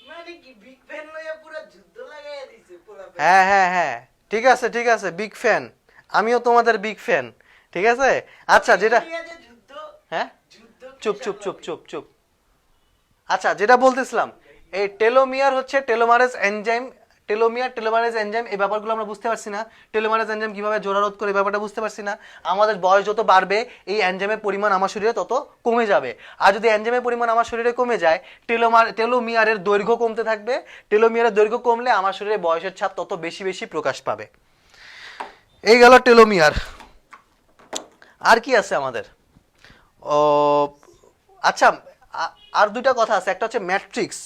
মানে কি বিগ ফ্যান লইয়া পুরো যুদ্ধ লাগাইয়া দিছে পুরো। হ্যাঁ হ্যাঁ হ্যাঁ ঠিক আছে ঠিক আছে, বিগ ফ্যান, আমিও তোমাদের বিগ ফ্যান, ঠিক আছে। আচ্ছা যেটা, যুদ্ধ, হ্যাঁ যুদ্ধ চুপ চুপ চুপ চুপ চুপ। আচ্ছা যেটা বলতেছিলাম, এই টেলোমিয়ার হচ্ছে টেলোমারেজ এনজাইম, টেলোমিয়ার টেলোমারেজ এনজাইম, এই ব্যাপারগুলো আমরা বুঝতে পারছি না। টেলোমারেজ এনজাইম কিভাবে জোড়া রোধ করে এই ব্যাপারটা বুঝতে পারছি না। আমাদের বয়স যত বাড়বে এই এনজাইমের পরিমাণ আমার শরীরে তত কমে যাবে, আর যদি এনজাইমের পরিমাণ আমার শরীরে কমে যায়, টেলোমিয়ারের দৈর্ঘ্য কমতে থাকবে, টেলোমিয়ারের দৈর্ঘ্য কমলে আমার শরীরে বয়সের ছাপ তত বেশি বেশি প্রকাশ পাবে। এই গেল টেলোমিয়ার। আর কি আছে আমাদের? ও আচ্ছা, আর দুইটা কথা আছে, একটা হচ্ছে ম্যাট্রিক্স,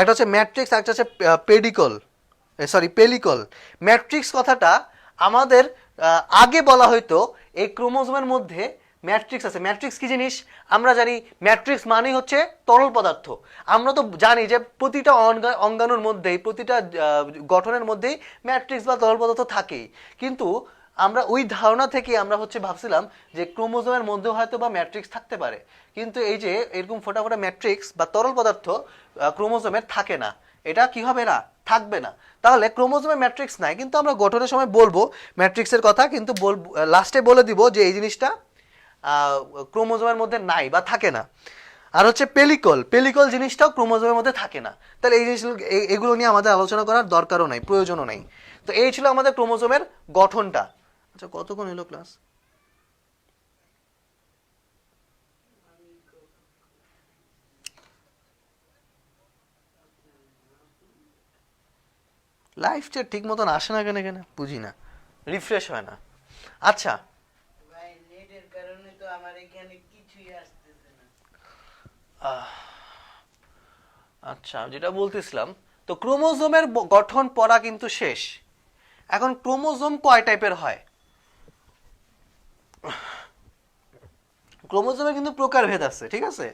একটা হচ্ছে ম্যাট্রিক্স, একটা হচ্ছে পেডিকল, সরি পেলিকল। ম্যাট্রিক্স কথাটা আমাদের আগে বলা হয়তো এই ক্রোমোজোমের মধ্যে ম্যাট্রিক্স আছে। ম্যাট্রিক্স কি জিনিস আমরা জানি, ম্যাট্রিক্স মানেই হচ্ছে তরল পদার্থ। আমরা তো জানি যে প্রতিটা অঙ্গাণুর মধ্যেই, প্রতিটা গঠনের মধ্যেই ম্যাট্রিক্স বা তরল পদার্থ থাকেই, কিন্তু আমরা ওই ধারণা থেকে আমরা হচ্ছে ভাবছিলাম যে ক্রোমোজোমের মধ্যেও হয়তো বা ম্যাট্রিক্স থাকতে পারে, কিন্তু এই যে এরকম ফোটা ফোটা ম্যাট্রিক্স বা তরল পদার্থ ক্রোমোজোমের থাকে না, এটা কি হবে না, থাকবে না। তাহলে ক্রোমোজোমে ম্যাট্রিক্স নাই, কিন্তু আমরা গঠনের সময় বলবো ম্যাট্রিক্সের কথা, কিন্তু লাস্টে বলে দিব যে এই জিনিসটা ক্রোমোজোমের মধ্যে নাই বা থাকে না। আর হচ্ছে পেলিকল, পেলিকল জিনিসটাও ক্রোমোজোমের মধ্যে থাকে না। তাহলে এই জিনিসগুলো, এগুলো নিয়ে আমাদের আলোচনা করার দরকারও নাই, প্রয়োজনও নাই। তো এই ছিল আমাদের ক্রোমোজোমের গঠনটা। আচ্ছা কতক্ষণ এলো ক্লাস? লাইফটা ঠিক মতন আসে না কেন, কেন বুঝি না, রিফ্রেশ হয় না। আচ্ছা ভাই নেটের কারণে তো আমার এখানে কিছুই আসতেছে না। আচ্ছা যেটা বলতেছিলাম, তো ক্রোমোজোমের গঠন পড়া কিন্তু শেষ। এখন ক্রোমোজোম কয় টাইপের হয়? ক্রোমোজোমের কিন্তু প্রকারভেদ আছে, ঠিক আছে।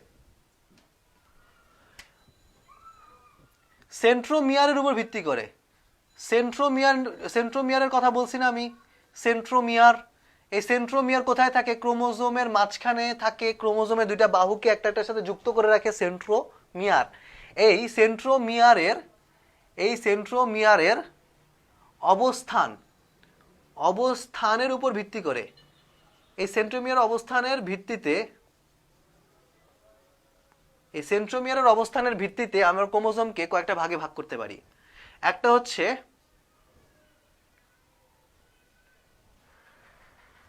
সেন্ট্রোমিয়ারের উপর ভিত্তি করে, সেন্ট্রোমিয়ারের কথা বলছি না আমি, সেন্ট্রোমিয়ার। এই সেন্ট্রোমিয়ার কোথায় থাকে? ক্রোমোজোমের মাঝখানে থাকে, ক্রোমোজোমের দুইটা বাহুকে একটা একটার সাথে যুক্ত করে রাখে সেন্ট্রোমিয়ার। এই সেন্ট্রোমিয়ারের অবস্থানের উপর ভিত্তি করে, এই সেন্ট্রোমিয়ার অবস্থানের ভিত্তিতে, এই সেন্ট্রোমিয়ারের অবস্থানের ভিত্তিতে আমরা ক্রোমোজোমকে কয়েকটা ভাগে ভাগ করতে পারি। একটা হচ্ছে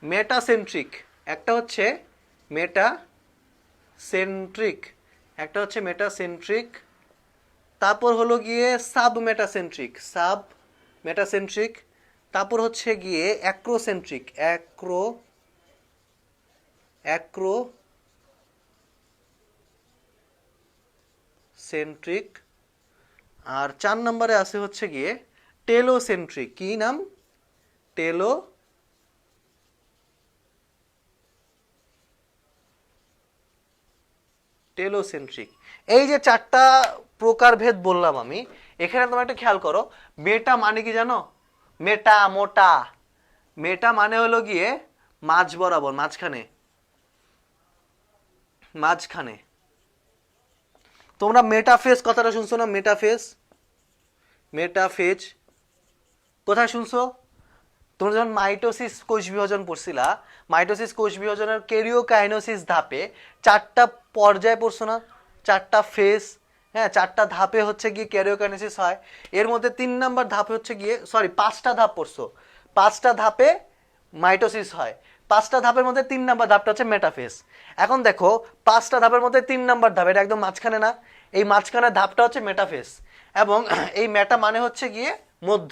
মেটাসেন্ট্রিক, একটা হচ্ছে মেটাসেন্ট্রিক, তারপর হলো গিয়ে সাবমেটাসেন্ট্রিক, তারপর হচ্ছে গিয়ে অ্যাক্রোসেন্ট্রিক, আর 4 নম্বরে আছে হচ্ছে গিয়ে টেলোসেন্ট্রিক। কি নাম? টেলোসেন্ট্রিক। এই যে 4টা প্রকারভেদ বললাম আমি, এখানে তোমরা একটা খেয়াল করো, মেটা মানে কি জানো? মেটা মানে হলো গিয়ে মাঝ বরাবর, মাঝখানে। তোমরা মেটাফেজ কথাটা শুনছো না? মেটাফেজ কোথায় শুনছো? তোমরা যখন মাইটোসিস কোষ বিভাজন পড়ছিলা, মাইটোসিস কোষ বিভাজনের ক্যারিওকাইনোসিস ধাপে 4টা পর্যায় পড়ছো না? 4টা ফেজ, হ্যাঁ 4টা ধাপে হচ্ছে গিয়ে ক্যারিওকাইনেসিস হয়। এর মধ্যে 3 নাম্বার ধাপে হচ্ছে গিয়ে, সরি 5টা ধাপ পড়ছো, 5টা ধাপে মাইটোসিস হয়। 5টা ধাপের মধ্যে 3 নাম্বার ধাপটা হচ্ছে মেটাফেজ। এখন দেখো 5টা ধাপের মধ্যে 3 নাম্বার ধাপ, এটা একদম মাঝখানে না, এই মাঝখানের ধাপটা হচ্ছে মেটাফেজ। এবং এই মেটা মানে হচ্ছে গিয়ে মধ্য,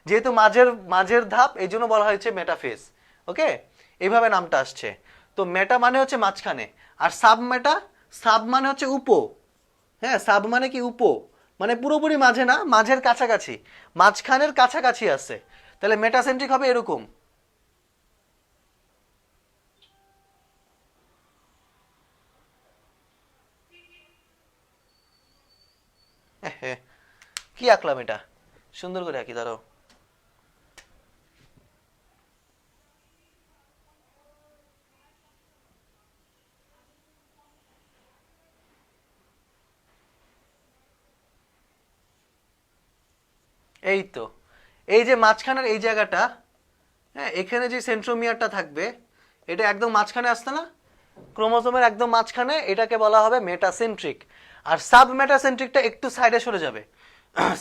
যেহেতু মাঝের মাঝের ধাপ এই জন্য বলা হয়েছে মেটাফেজ। ওকে, এইভাবে নামটা আসছে। তো মেটা মানে হচ্ছে মাঝখানে, আর সাব মেটা, সাব মানে হচ্ছে উপ। হ্যাঁ, সাব মানে কি উপ, মানে পুরোপুরি মাঝে না, মাঝের কাছাকাছি, মাঝখানের কাছাকাছি আছে। তাহলে মেটাসেন্ট্রিক হবে এরকম। কি আঁকলাম এটা, সুন্দর করে আঁকি, দাঁড়াও। এই তো, এই যে মাঝখানের এই জায়গাটা, হ্যাঁ, এখানে যে সেন্ট্রোমিয়ারটা থাকবে, এটা একদম মাঝখানে আসছে না, ক্রোমোজোমের একদম মাঝখানে, এটাকে বলা হবে মেটাসেন্ট্রিক। আর সাব মেটাসেন্ট্রিকটা একটু সাইডে সরে যাবে।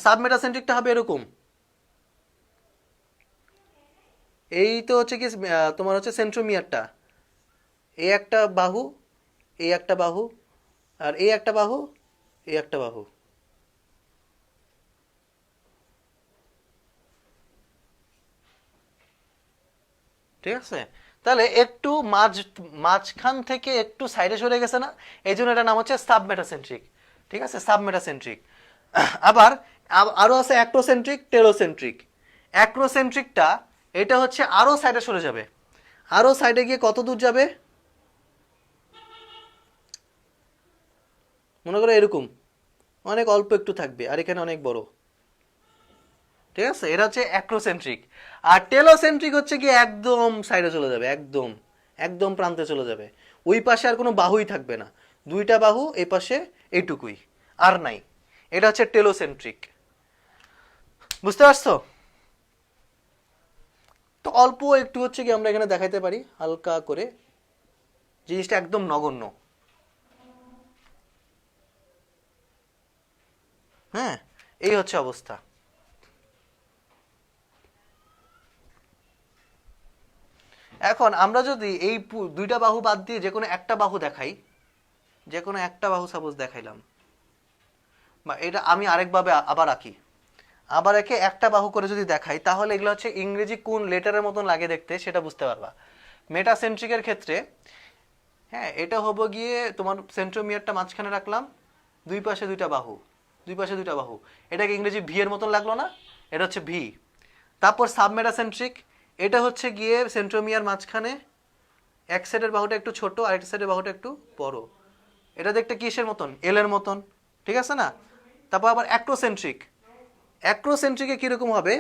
সাব মেটাসেন্ট্রিকটা হবে এরকম। এই তো হচ্ছে কি তোমার হচ্ছে সেন্ট্রোমিয়ারটা, এই একটা বাহু, এই একটা বাহু, আর এই একটা বাহু, এই একটা বাহু। ঠিক আছে, তাহলে একটু মাঝখান থেকে একটু সাইডে সরে গেছে না, এই জন্য এটার নাম হচ্ছে সাবমেটাসেন্ট্রিক। ঠিক আছে, সাবমেটাসেন্ট্রিক। আবার আরো আছে অ্যাক্রোসেন্ট্রিক, টেলোসেন্ট্রিক। অ্যাক্রোসেন্ট্রিকটা এটা হচ্ছে আরো সাইডে সরে যাবে, আরো সাইডে গিয়ে কত দূর যাবে, মনে করো এরকম, অনেক অল্প একটু থাকবে, আর এখানে অনেক বড়। ঠিক আছে, এটা হচ্ছে অ্যাক্রোসেন্ট্রিক। আর টেলোসেন্ট্রিক হচ্ছে কি একদম সাইডে চলে যাবে, একদম একদম প্রান্তে চলে যাবে, ওই পাশে আর কোনো বাহুই থাকবে না, দুইটা বাহু এই পাশে, এইটুকুই, আর নাই। এটা হচ্ছে টেলোসেন্ট্রিক। বুঝতে পারছো? তো অল্প একটু হচ্ছে কি আমরা এখানে দেখাইতে পারি হালকা করে, জিনিসটা একদম নগণ্য। হ্যাঁ, এই হচ্ছে অবস্থা। এখন আমরা যদি এই দুইটা বাহু বাদ দিয়ে যে কোনো একটা বাহু দেখাই, যে কোনো একটা বাহু সাপোজ দেখাইলাম, বা এটা আমি আরেকভাবে আবার আঁকি, আবার একে একটা বাহু করে যদি দেখাই, তাহলে এগুলো হচ্ছে ইংরেজি কোন লেটারের মতন লাগে দেখতে সেটা বুঝতে পারবা। মেটাসেন্ট্রিকের ক্ষেত্রে, হ্যাঁ, এটা হবো গিয়ে তোমার সেন্ট্রোমিয়ারটা মাঝখানে রাখলাম, দুই পাশে দুইটা বাহু, দুই পাশে দুইটা বাহু, এটাকে ইংরেজি ভি এর মতন লাগলো না, এটা হচ্ছে ভি। তারপর সাবমেটাসেন্ট্রিক, এটা হচ্ছে গিয়ে সেন্ট্রোমিয়ার মাঝখানে, এক সাইডের বাহুটা একটু ছোট, আরেক সাইডের বাহুটা একটু বড়, এটা দেখতে কিসের মতন, এল এর মতন। ঠিক আছে না? তারপর আবার অ্যাক্রোসেন্ট্রিক, অ্যাক্রোসেন্ট্রিকে কিরকম হবে,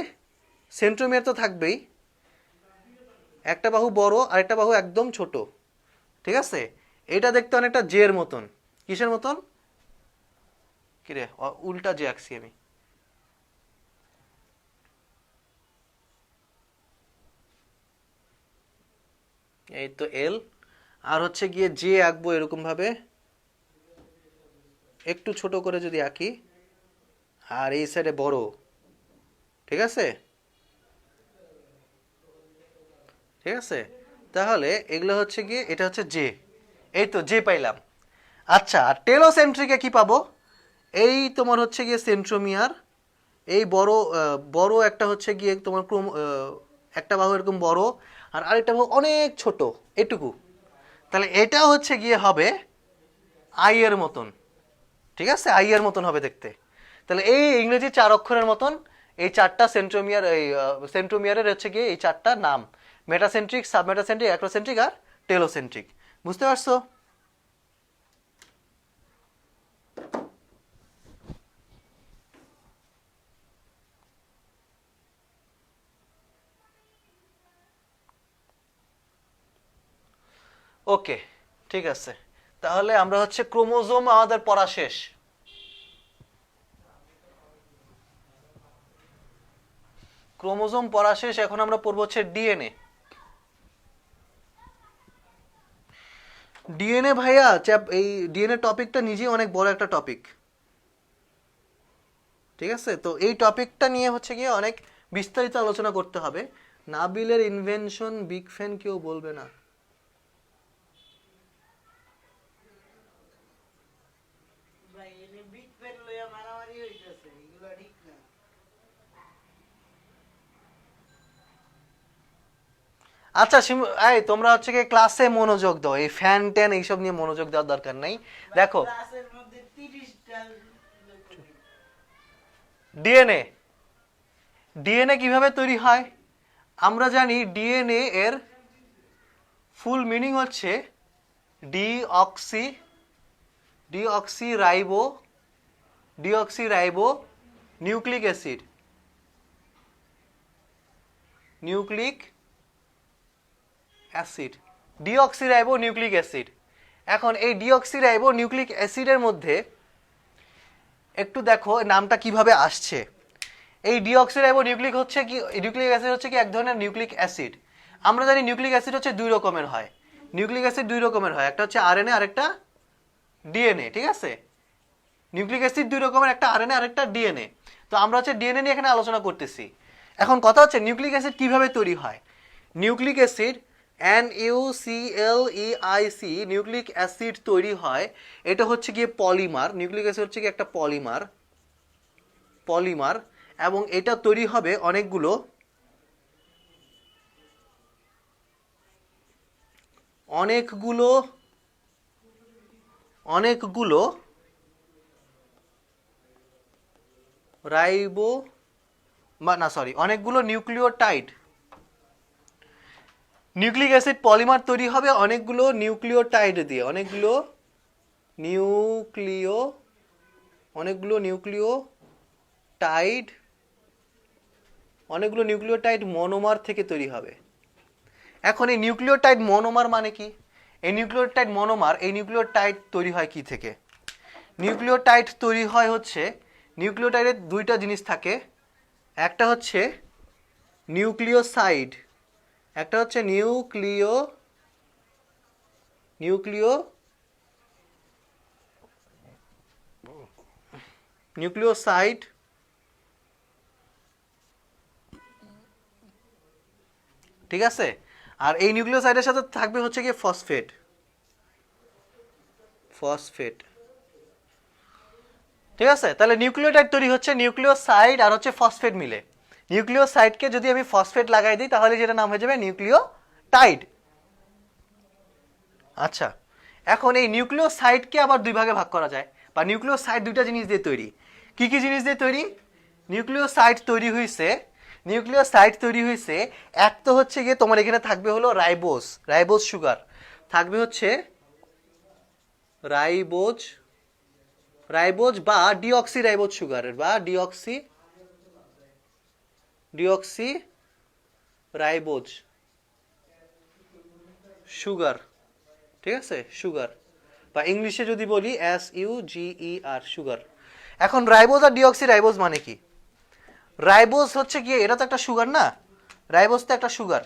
সেন্ট্রোমিয়ার তো থাকবেই, একটা বাহু বড় আর একটা বাহু একদম ছোট। ঠিক আছে, এটা দেখতে অনেকটা জে এর মতন। কিসের মতন, কিরে উল্টা জে আঁকছি আমি, এই তো এল, আর হচ্ছে গিয়ে জে আঁকবো এরকম ভাবে, একটু ছোট করে যদি আঁকি, আর এই সাইডে বড়। ঠিক আছে, ঠিক আছে, তাহলে এগুলো হচ্ছে গিয়ে, এটা হচ্ছে জে, এই তো জে পাইলাম। আচ্ছা, আর টেলোসেন্ট্রিকে কি পাবো, এই তোমার হচ্ছে গিয়ে সেন্ট্রোমিয়ার, এই বড় বড় একটা হচ্ছে গিয়ে তোমার একটা বাহু এরকম বড়, আর আরেকটা বাহু অনেক ছোট, এটুকু। তাহলে এটা হচ্ছে গিয়ে হবে আই এর মতন। ঠিক আছে, আই এর মতন হবে দেখতে। তাহলে এই ইংরেজি 4 অক্ষরের মতন এই চারটা সেন্ট্রোমিয়ার, এই সেন্ট্রোমিয়ারের হচ্ছে গিয়ে এই চারটা নাম, মেটাসেন্ট্রিক, সাবমেটাসেন্ট্রিক, অ্যাক্রোসেন্ট্রিক আর টেলোসেন্ট্রিক। বুঝতে পারছো? ওকে, ঠিক আছে, তাহলে আমরা হচ্ছে ক্রোমোজোম আমাদের পড়া শেষ। ক্রোমোজোম পড়া শেষ, এখন আমরা পড়বো হচ্ছে ডিএনএ। ডিএনএ ভাইয়া, এই ডিএনএ টপিকটা নিজেই অনেক বড় একটা টপিক। ঠিক আছে, তো এই টপিকটা নিয়ে হচ্ছে গিয়ে অনেক বিস্তারিত আলোচনা করতে হবে। নাবিলের ইনভেনশন বিগ ফ্যান কেউ বলবে না। ভাই এনে বিগ ফ্যান লইয়া মারামারি হইতেছে, এগুলো ঠিক না। আচ্ছা এই তোমরা হচ্ছে কি ক্লাসে মনোযোগ দাও, এই ফ্যান ট্যান এইসব নিয়ে মনোযোগ দেওয়ার দরকার নেই। দেখো ক্লাসের মধ্যে 30টা ডিএনএ, ডিএনএ কিভাবে তৈরি হয় আমরা জানি। ডিএনএ এর ফুল মিনিং হচ্ছে deoxyribo nucleic acid, deoxyribo nucleic acid. এখন এই ডিঅক্সিরাইবো নিউক্লিক অ্যাসিডের মধ্যে একটু দেখো নামটা কিভাবে আসছে। এই ডিঅক্সিরাইবো নিউক্লিক অ্যাসিড হচ্ছে কি এক ধরনের নিউক্লিক অ্যাসিড। আমরা জানি নিউক্লিক অ্যাসিড হচ্ছে দুই রকমের হয়, একটা হচ্ছে আরএনএ আর একটা ডিএনএ, ঠিক আছে? নিউক্লিক অ্যাসিড দুই রকমের, একটা আরএনএ আর একটা ডিএনএ। তো আমরা হচ্ছে ডিএনএ নিয়ে এখানে আলোচনা করতেছি। এখন কথা হচ্ছে নিউক্লিক অ্যাসিড কিভাবে তৈরি হয়। Nucleic acid NuClEIC nucleic acid তৈরি হয়, এটা হচ্ছে গিয়ে পলিমার। নিউক্লিক অ্যাসিড হচ্ছে কি একটা পলিমার এবং এটা তৈরি হবে অনেকগুলো অনেকগুলো নিউক্লিওটাইড। নিউক্লিক অ্যাসিড পলিমার তৈরি হবে অনেকগুলো নিউক্লিওটাইড দিয়ে, অনেকগুলো নিউক্লিওটাইড মনোমার থেকে তৈরি হবে। এখন এই নিউক্লিওটাইড মনোমার মানে কি? এই নিউক্লিওটাইড তৈরি হয় কি থেকে? নিউক্লিওটাইড তৈরি হয় হচ্ছে, নিউক্লিওটাইডের দুইটা জিনিস থাকে, একটা হচ্ছে নিউক্লিওসাইড, একটা হচ্ছে নিউক্লিওসাইড, ঠিক আছে? আর এই নিউক্লিওসাইডের সাথে থাকবে হচ্ছে কি ফসফেট। ঠিক আছে, তাহলে নিউক্লিওটাইড তৈরি হচ্ছে নিউক্লিওসাইড আর হচ্ছে ফসফেট মিলে। নিউক্লিওসাইডকে যদি আমি ফসফেট লাগাই দিই তাহলে যেটা নাম হয়ে যাবে নিউক্লিওটাইড। আচ্ছা, এখন এই নিউক্লিওসাইডকে আবার দুই ভাগে ভাগ করা যায়, বা নিউক্লিওসাইড দুইটা জিনিস দিয়ে তৈরি। কি কি জিনিস দিয়ে তৈরি? নিউক্লিওসাইড তৈরি হয়েছে এক তো হচ্ছে গিয়ে তোমার এখানে থাকবে হলো রাইবোজ সুগার, থাকবে হচ্ছে রাইবোজ বা ডিঅক্সিরাইবোজ সুগারের বা ডিঅক্সিরাইবোজ সুগার, ঠিক আছে? সুগার বা ইংলিশে যদি বলি SUGER সুগার। এখন রাইবোজ আর ডিঅক্সিরাইবোজ মানে কি? রাইবোজ হচ্ছে কি, এটা তো একটা সুগার না, রাইবোজ তো একটা সুগার,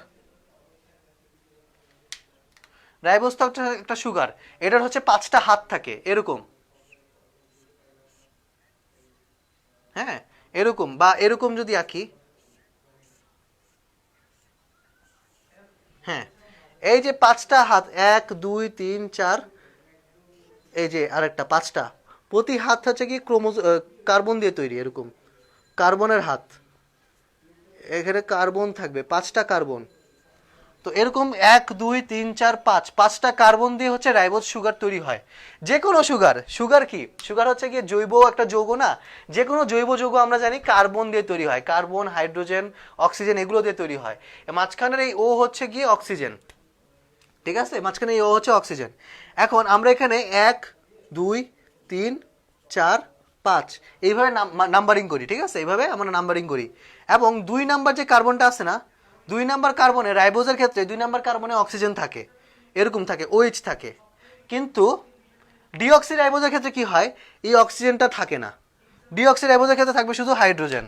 এটার হচ্ছে 5টা হাত থাকে এরকম, হ্যাঁ এরকম, বা এরকম যদি আঁকি, হ্যাঁ এই যে 5টা হাত, 1 2 3 4, এই যে আরেকটা 5টা, প্রতি হাত হচ্ছে কি কার্বন দিয়ে তৈরি, এরকম কার্বনের হাত, এখানে কার্বন থাকবে 5টা কার্বন। তো এরকম 1 2 3 4 5টা কার্বন দিয়ে হচ্ছে রাইবোজ সুগার তৈরি হয়। যে কোনো সুগার কি? সুগার হচ্ছে কি জৈব একটা যৌগ না? যে কোনো জৈব যৌগ আমরা জানি কার্বন দিয়ে তৈরি হয়, কার্বন, হাইড্রোজেন, অক্সিজেন এগুলো দিয়ে তৈরি হয়। মাঝখানের এই ও হচ্ছে গিয়ে অক্সিজেন, ঠিক আছে? মাঝখানে এই ও হচ্ছে অক্সিজেন। এখন আমরা এখানে 1 2 3 4 5 এইভাবে নাম্বারিং করি, ঠিক আছে? এইভাবে আমরা নাম্বারিং করি এবং 2 নাম্বার যে কার্বনটা আছে না, 2 নাম্বার কার্বনে, রাইবোজের ক্ষেত্রে 2 নাম্বার কার্বনে অক্সিজেন থাকে, এরকম থাকে, OH থাকে। কিন্তু ডিঅক্সিরাইবোজের ক্ষেত্রে কি হয়? এই অক্সিজেনটা থাকে না, ডিঅক্সিরাইবোজের ক্ষেত্রে থাকবে শুধু হাইড্রোজেন।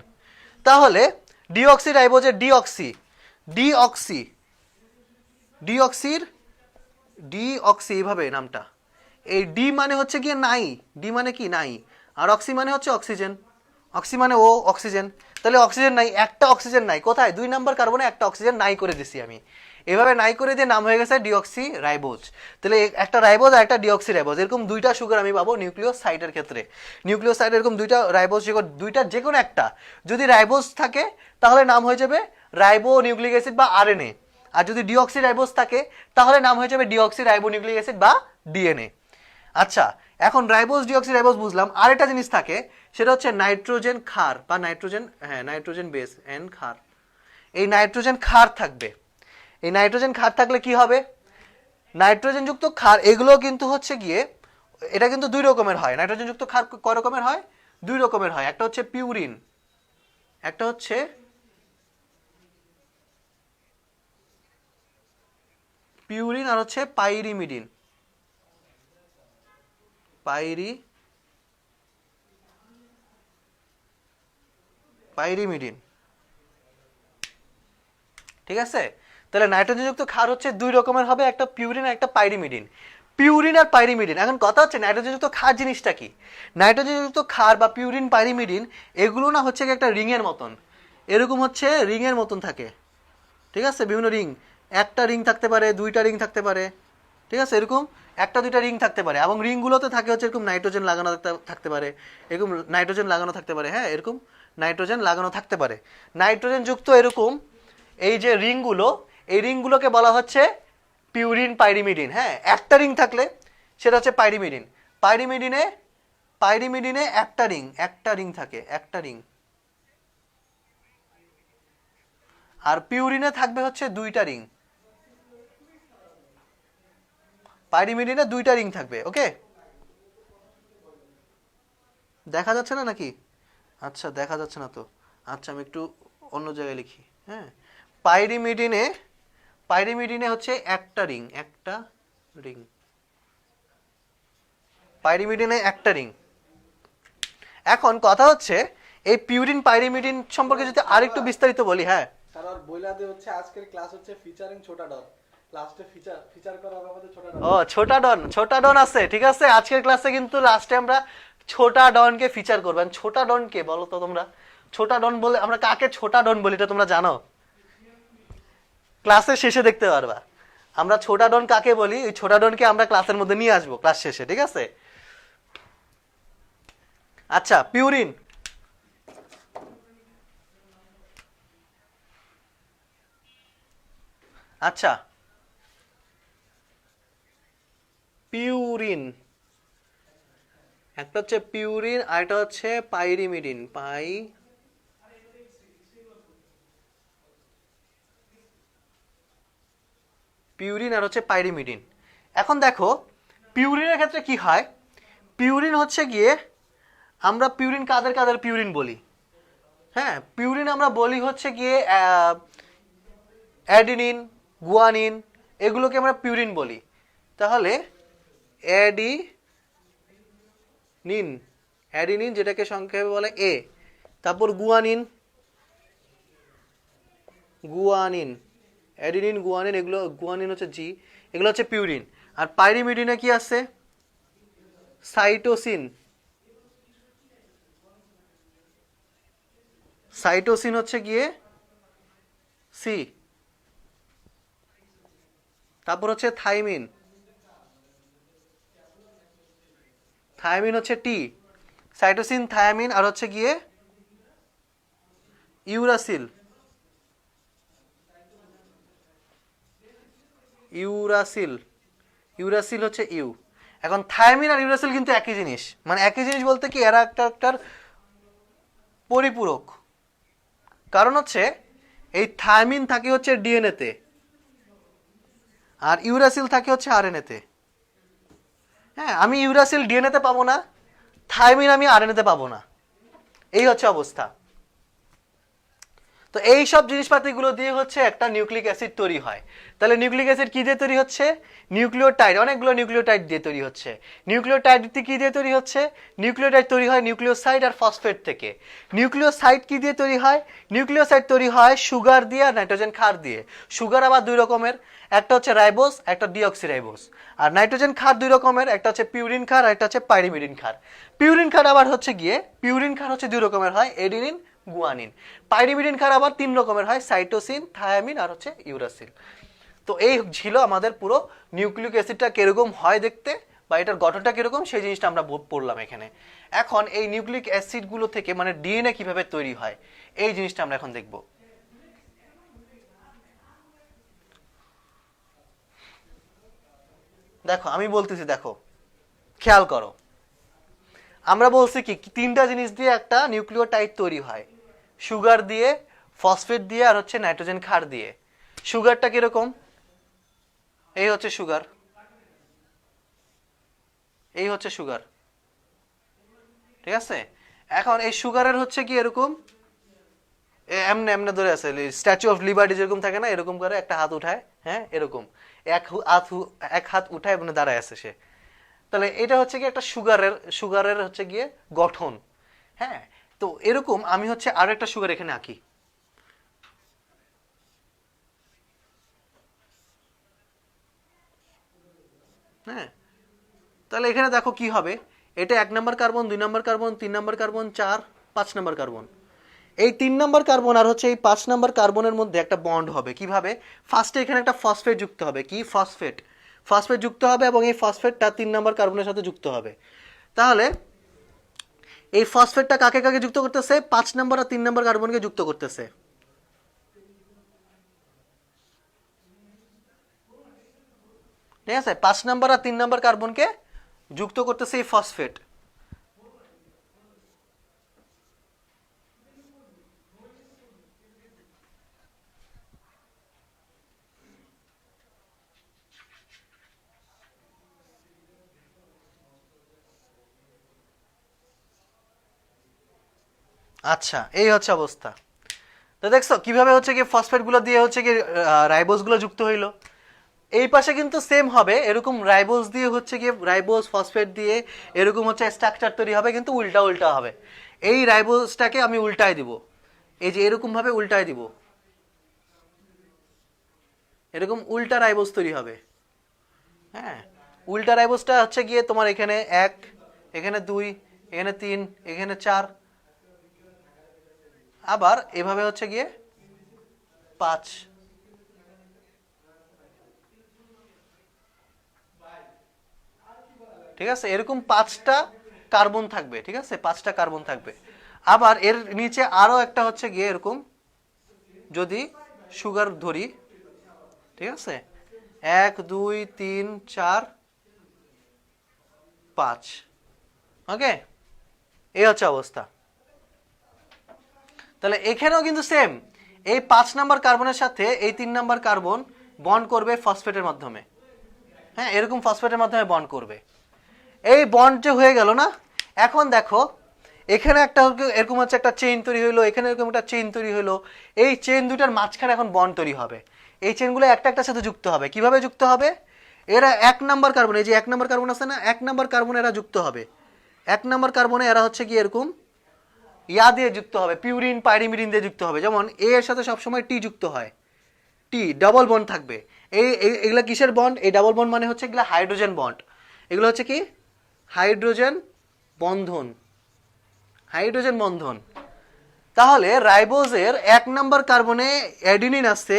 তাহলে ডিঅক্সিরাইবোজের ডিঅক্সি এইভাবে নামটা। এই ডি মানে হচ্ছে গিয়ে নাই, ডি মানে কি নাই, আর অক্সি মানে হচ্ছে অক্সিজেন, অক্সি মানে ও অক্সিজেন। তাহলে অক্সিজেন নাই, একটা অক্সিজেন নাই কোথায়? 2 নাম্বার কার্বনে একটা অক্সিজেন নাই করে দিছি আমি, এভাবে নাই করে দিয়ে নাম হয়ে গেছে ডিঅক্সিরাইবোজ। তাহলে একটা রাইবোজ আর একটা ডিঅক্সিরাইবোজ, এরকম 2টা সুগার আমি পাবো নিউক্লিওসাইডের ক্ষেত্রে। নিউক্লিওসাইড এরকম 2টা রাইবোজ, দুইটার যে কোনো একটা যদি রাইবোজ থাকে তাহলে নাম হয়ে যাবে রাইবো নিউক্লিক অ্যাসিড বা আরএনএ। আর যদি ডিঅক্সিরাইবোজ থাকে তাহলে নাম হয়ে যাবে ডিঅক্সিরাইবোনিউক্লিক অ্যাসিড বা ডিএনএ। আচ্ছা, এখন রাইবোজ ডিঅক্সিরাইবোজ বুঝলাম, আরেকটা জিনিস থাকে সেটা হচ্ছে নাইট্রোজেন ক্ষার বা নাইট্রোজেন বেস এন ক্ষার। এই নাইট্রোজেন ক্ষার থাকবে। এই নাইট্রোজেন ক্ষার থাকলে কি হবে, নাইট্রোজেন যুক্ত ক্ষার এগুলো কিন্তু হচ্ছে গিয়ে, এটা কিন্তু দুই রকমের হয়। নাইট্রোজেন যুক্ত ক্ষার কয় রকমের হয়, দুই রকমের হয়। একটা হচ্ছে পিউরিন, একটা হচ্ছে পিউরিন আর হচ্ছে পাইরিমিডিন। পাইরিমিডিন, ঠিক আছে। তাহলে নাইট্রোজেন যুক্ত ক্ষার হচ্ছে দুই রকমের হবে, একটা পিউরিন আর একটা পাইরিমিডিন। পিউরিন আর পাইরিমিডিন, এখন কথা হচ্ছে নাইট্রোজেন যুক্ত ক্ষার জিনিসটা কি। নাইট্রোজেন যুক্ত ক্ষার বা পিউরিন পাইরিমিডিন এগুলো না হচ্ছে একটা রিং এর মতন, এরকম হচ্ছে রিং এর মতন থাকে, ঠিক আছে। বিভিন্ন রিং, একটা রিং থাকতে পারে, দুইটা রিং থাকতে পারে, ঠিক আছে, এরকম একটা দুইটা রিং থাকতে পারে। এবং রিংগুলোতে থাকে হচ্ছে এরকম নাইট্রোজেন লাগানো থাকতে পারে, এরকম নাইট্রোজেন লাগানো থাকতে পারে, হ্যাঁ এরকম নাইট্রোজেন লাগানো থাকতে পারে। নাইট্রোজেন যুক্ত এরকম এই যে রিংগুলো, এই রিংগুলোকে বলা হচ্ছে পিউরিন পাইরিমিডিন। হ্যাঁ, একটা রিং থাকলে সেটা হচ্ছে পাইরিমিডিন। পাইরিমিডিনে একটা রিং থাকে, একটা রিং। আর পিউরিনে থাকবে হচ্ছে দুইটা রিং। পাইরিমিডিনে দুইটা রিং থাকবে। ওকে, দেখা যাচ্ছে না নাকি? আচ্ছা, দেখা যাচ্ছে না তো। আচ্ছা, আমি একটু অন্য জায়গায় লিখি। হ্যাঁ, পাইরিমিডিনে হচ্ছে একটা রিং, পাইরিমিডিনে একটা রিং। এখন কথা হচ্ছে এই পিউরিন পাইরিমিডিন সম্পর্কে যদি আরেকটু বিস্তারিত বলি। হ্যাঁ স্যার, আর বইলাতে হচ্ছে আজকের ক্লাস হচ্ছে ফিচারিং ছোটা ডন। লাস্টে ফিচার করা হবে আমাদের ছোটা ডন। ও, ছোটা ডন আছে, ঠিক আছে। আজকের ক্লাসে কিন্তু লাস্টে আমরা ছোটা ডনকে ফিচার করবেন। ছোটা ডন কে বলো তো তোমরা? ছোটা ডন বলে আমরা কাকে ছোটা ডন বলি, এটা তোমরা জানো? ক্লাসের শেষে দেখতে পারবা আমরা ছোটা ডন কাকে বলি। ওই ছোটা ডনকে আমরা ক্লাসের মধ্যে নিয়ে আসবো ক্লাস শেষে, ঠিক আছে। আচ্ছা, পিউরিন, আচ্ছা পিউরিন একটা হচ্ছে পিউরিন আর এটা হচ্ছে পাইরিমিডিন। পিউরিন আর হচ্ছে পাইরিমিডিন। এখন দেখো পিউরিনের ক্ষেত্রে কি হয়। পিউরিন হচ্ছে গিয়ে, আমরা পিউরিন কাদের পিউরিন বলি? হ্যাঁ, পিউরিন আমরা বলি হচ্ছে গিয়ে অ্যাডিনিন, গুয়ানিন, এগুলোকে আমরা পিউরিন বলি। তাহলে অ্যাডিনিন যেটাকে সংক্ষেপে বলে এ, তারপর গুয়ানিন, অ্যাডিনিন, গুয়ানিন, এগুলো গুয়ানিন হচ্ছে জি, এগুলো হচ্ছে পিউরিন। আর পাইরিমিডিনে কি আছে? সাইটোসিন হচ্ছে গিয়ে সি, তারপর হচ্ছে থাইমিন হচ্ছে টি। সাইটোসিন, থায়ামিন আর হচ্ছে গিয়ে ইউরাসিল হচ্ছে ইউ। এখন থায়ামিন আর ইউরাসিল কিন্তু একই জিনিস, মানে একই জিনিস বলতে কি এরা একটার পরিপূরক। কারণ হচ্ছে এই থায়ামিন থাকে হচ্ছে ডিএনএ তে আর ইউরাসিল থাকে হচ্ছে আরএনএ তে। হ্যাঁ, আমি ইউরাসিল ডিএনএ তে পাবো না, থায়ামিন আমি আরএনএ তে পাবো না, এই হচ্ছে অবস্থা। তো এই সব জিনিসপাতিগুলো দিয়ে হচ্ছে একটা নিউক্লিক অ্যাসিড তৈরি হয়। তাহলে নিউক্লিক অ্যাসিড কি দিয়ে তৈরি হচ্ছে? নিউক্লিওটাইড, অনেকগুলো নিউক্লিওটাইড দিয়ে তৈরি হচ্ছে। নিউক্লিওটাইড কি দিয়ে তৈরি হচ্ছে? নিউক্লিওটাইড তৈরি হয় নিউক্লিওসাইড আর ফসফেট থেকে। নিউক্লিওসাইড কি দিয়ে তৈরি হয়? নিউক্লিওসাইড তৈরি হয় সুগার দিয়ে আর নাইট্রোজেন ক্ষার দিয়ে। সুগার আবার দুই রকমের, একটা হচ্ছে রাইবোজ, একটা ডিঅক্সিরাইবোজ। আর নাইট্রোজেন ক্ষার দুই রকমের, একটা হচ্ছে পিউরিন ক্ষার আর একটা হচ্ছে পাইরিমিডিন ক্ষার। পিউরিন ক্ষার আবার হচ্ছে গিয়ে, পিউরিন ক্ষার হচ্ছে দুই রকমের হয়, এডিনিন, গুয়ানিন। পাইরিমিডিন ক্ষার আবার তিন রকমের হয়, সাইটোসিন, থায়ামিন আর হচ্ছে ইউরাসিল। তো এই ছিল আমাদের পুরো নিউক্লিক অ্যাসিডটা কিরকম হয় দেখতে, বা এটার গঠনটা কিরকম, সেই জিনিসটা আমরা পড়লাম এখানে। এখন এই নিউক্লিক অ্যাসিডগুলো থেকে মানে ডিএনএ কিভাবে তৈরি হয়, এই জিনিসটা আমরা এখন দেখব। দেখো আমি বলতেছি, দেখো খেয়াল করো, আমরা বলছি কি তিনটা জিনিস দিয়ে একটা নিউক্লিওটাইড তৈরি হয়, সুগার দিয়ে, ফসফেট দিয়ে, আর হচ্ছে নাইট্রোজেন ক্ষার দিয়ে। সুগারটা কিরকম, এই হচ্ছে সুগার, এই হচ্ছে সুগার, ঠিক আছে। এখন এই সুগারের হচ্ছে কি এরকম এমনে এমনে ধরে আছে, স্ট্যাচু অফ লিবার্টি যেরকম থাকে না, এরকম করে একটা হাত উঠায়, হ্যাঁ এরকম এক হাত উঠায় মানে দাঁড়ায় আছে সে। তাহলে এটা হচ্ছে কি একটা সুগারের হচ্ছে গিয়ে গঠন, হ্যাঁ। তো এরকম আমি হচ্ছে আরো একটা সুগার এখানে আঁকি, হ্যাঁ। তাহলে এখানে দেখো কি হবে, এটা 1 নম্বর কার্বন, 2 নম্বর কার্বন, 3 নম্বর কার্বন, 4, 5 নম্বর কার্বন। এই 3 নম্বর কার্বন আর হচ্ছে এই 5 নম্বর কার্বনের মধ্যে একটা বন্ড হবে, কিভাবে? ফার্স্টে এখানে একটা ফসফেট যুক্ত হবে, কি ফসফেট যুক্ত হবে, এবং এই ফসফেটটা 3 নম্বর কার্বনের সাথে যুক্ত হবে। তাহলে এই ফসফেটটা কাকে কাকে যুক্ত করতেছে? 5 নম্বর আর 3 নম্বর কার্বনকে যুক্ত করতেছে, ঠিক আছে। 5 নম্বর আর 3 নম্বর কার্বনকে যুক্ত করতেছে এই ফসফেট। আচ্ছা, এই হচ্ছে অবস্থা। তো দেখছো কিভাবে হচ্ছে কি ফসফেট গুলো দিয়ে হচ্ছে কি রাইবোজ গুলো যুক্ত হইলো। এই পাশে কিন্তু সেম হবে, এরকম রাইবোজ দিয়ে হচ্ছে কি রাইবোজ ফসফেট দিয়ে এরকম হচ্ছে স্ট্রাকচার তৈরি হবে, কিন্তু উল্টা উল্টা হবে। এই রাইবোজটাকে আমি উল্টায় দিব, এই যে এরকম ভাবে উল্টায় দিব, এরকম উল্টা রাইবোজ তৈরি হবে, হ্যাঁ। উল্টা রাইবোজটা হচ্ছে গিয়ে তোমার এখানে 1, এখানে 2, এখানে 3, এখানে 4, আবার এভাবে হচ্ছে গিয়ে 5। ঠিক আছে, এরকম 5টা কার্বন থাকবে, ঠিক আছে, 5টা কার্বন থাকবে। আবার এর নিচে আরো একটা হচ্ছে গিয়ে এরকম যদি সুগার ধরি, ঠিক আছে, 1, 2, 3, 4, 5, ওকে, এই হচ্ছে অবস্থা। তাহলে এখানেও কিন্তু সেম, এই 5 নাম্বার কার্বনের সাথে এই 3 নাম্বার কার্বন বন্ড করবে ফসফেটের মাধ্যমে, হ্যাঁ, এরকম ফসফেটের মাধ্যমে বন্ড করবে। এই বন্ড যে হয়ে গেল না, এখন দেখো এখানে একটা এরকম হচ্ছে একটা চেইন তৈরি হইলো, এখানে এরকম একটা চেইন তৈরি হইলো। এই চেইন দুটার মাঝখানে এখন বন্ড তৈরি হবে। এই চেইনগুলো একটা একটার সাথে যুক্ত হবে। কিভাবে যুক্ত হবে? এরা 1 নাম্বার কার্বন, এই যে 1 নাম্বার কার্বন আছে না, 1 নাম্বার কার্বনে এরা যুক্ত হবে। 1 নাম্বার কার্বনে এরা হচ্ছে কি এরকম ইয়া দিয়ে যুক্ত হবে, পিউরিন পাইরিমিডিন দিয়ে যুক্ত হবে। যেমন এ এর সাথে সবসময় টি যুক্ত হয়, টি ডাবল বন্ড থাকবে। এগুলা কিসের বন্ড? এই ডাবল বন্ড মানে হচ্ছে এগুলা হাইড্রোজেন বন্ড। এগুলো হচ্ছে কি হাইড্রোজেন বন্ধন, হাইড্রোজেন বন্ধন। তাহলে রাইবোজের 1 নাম্বার কার্বনে অ্যাডিনিন আছে,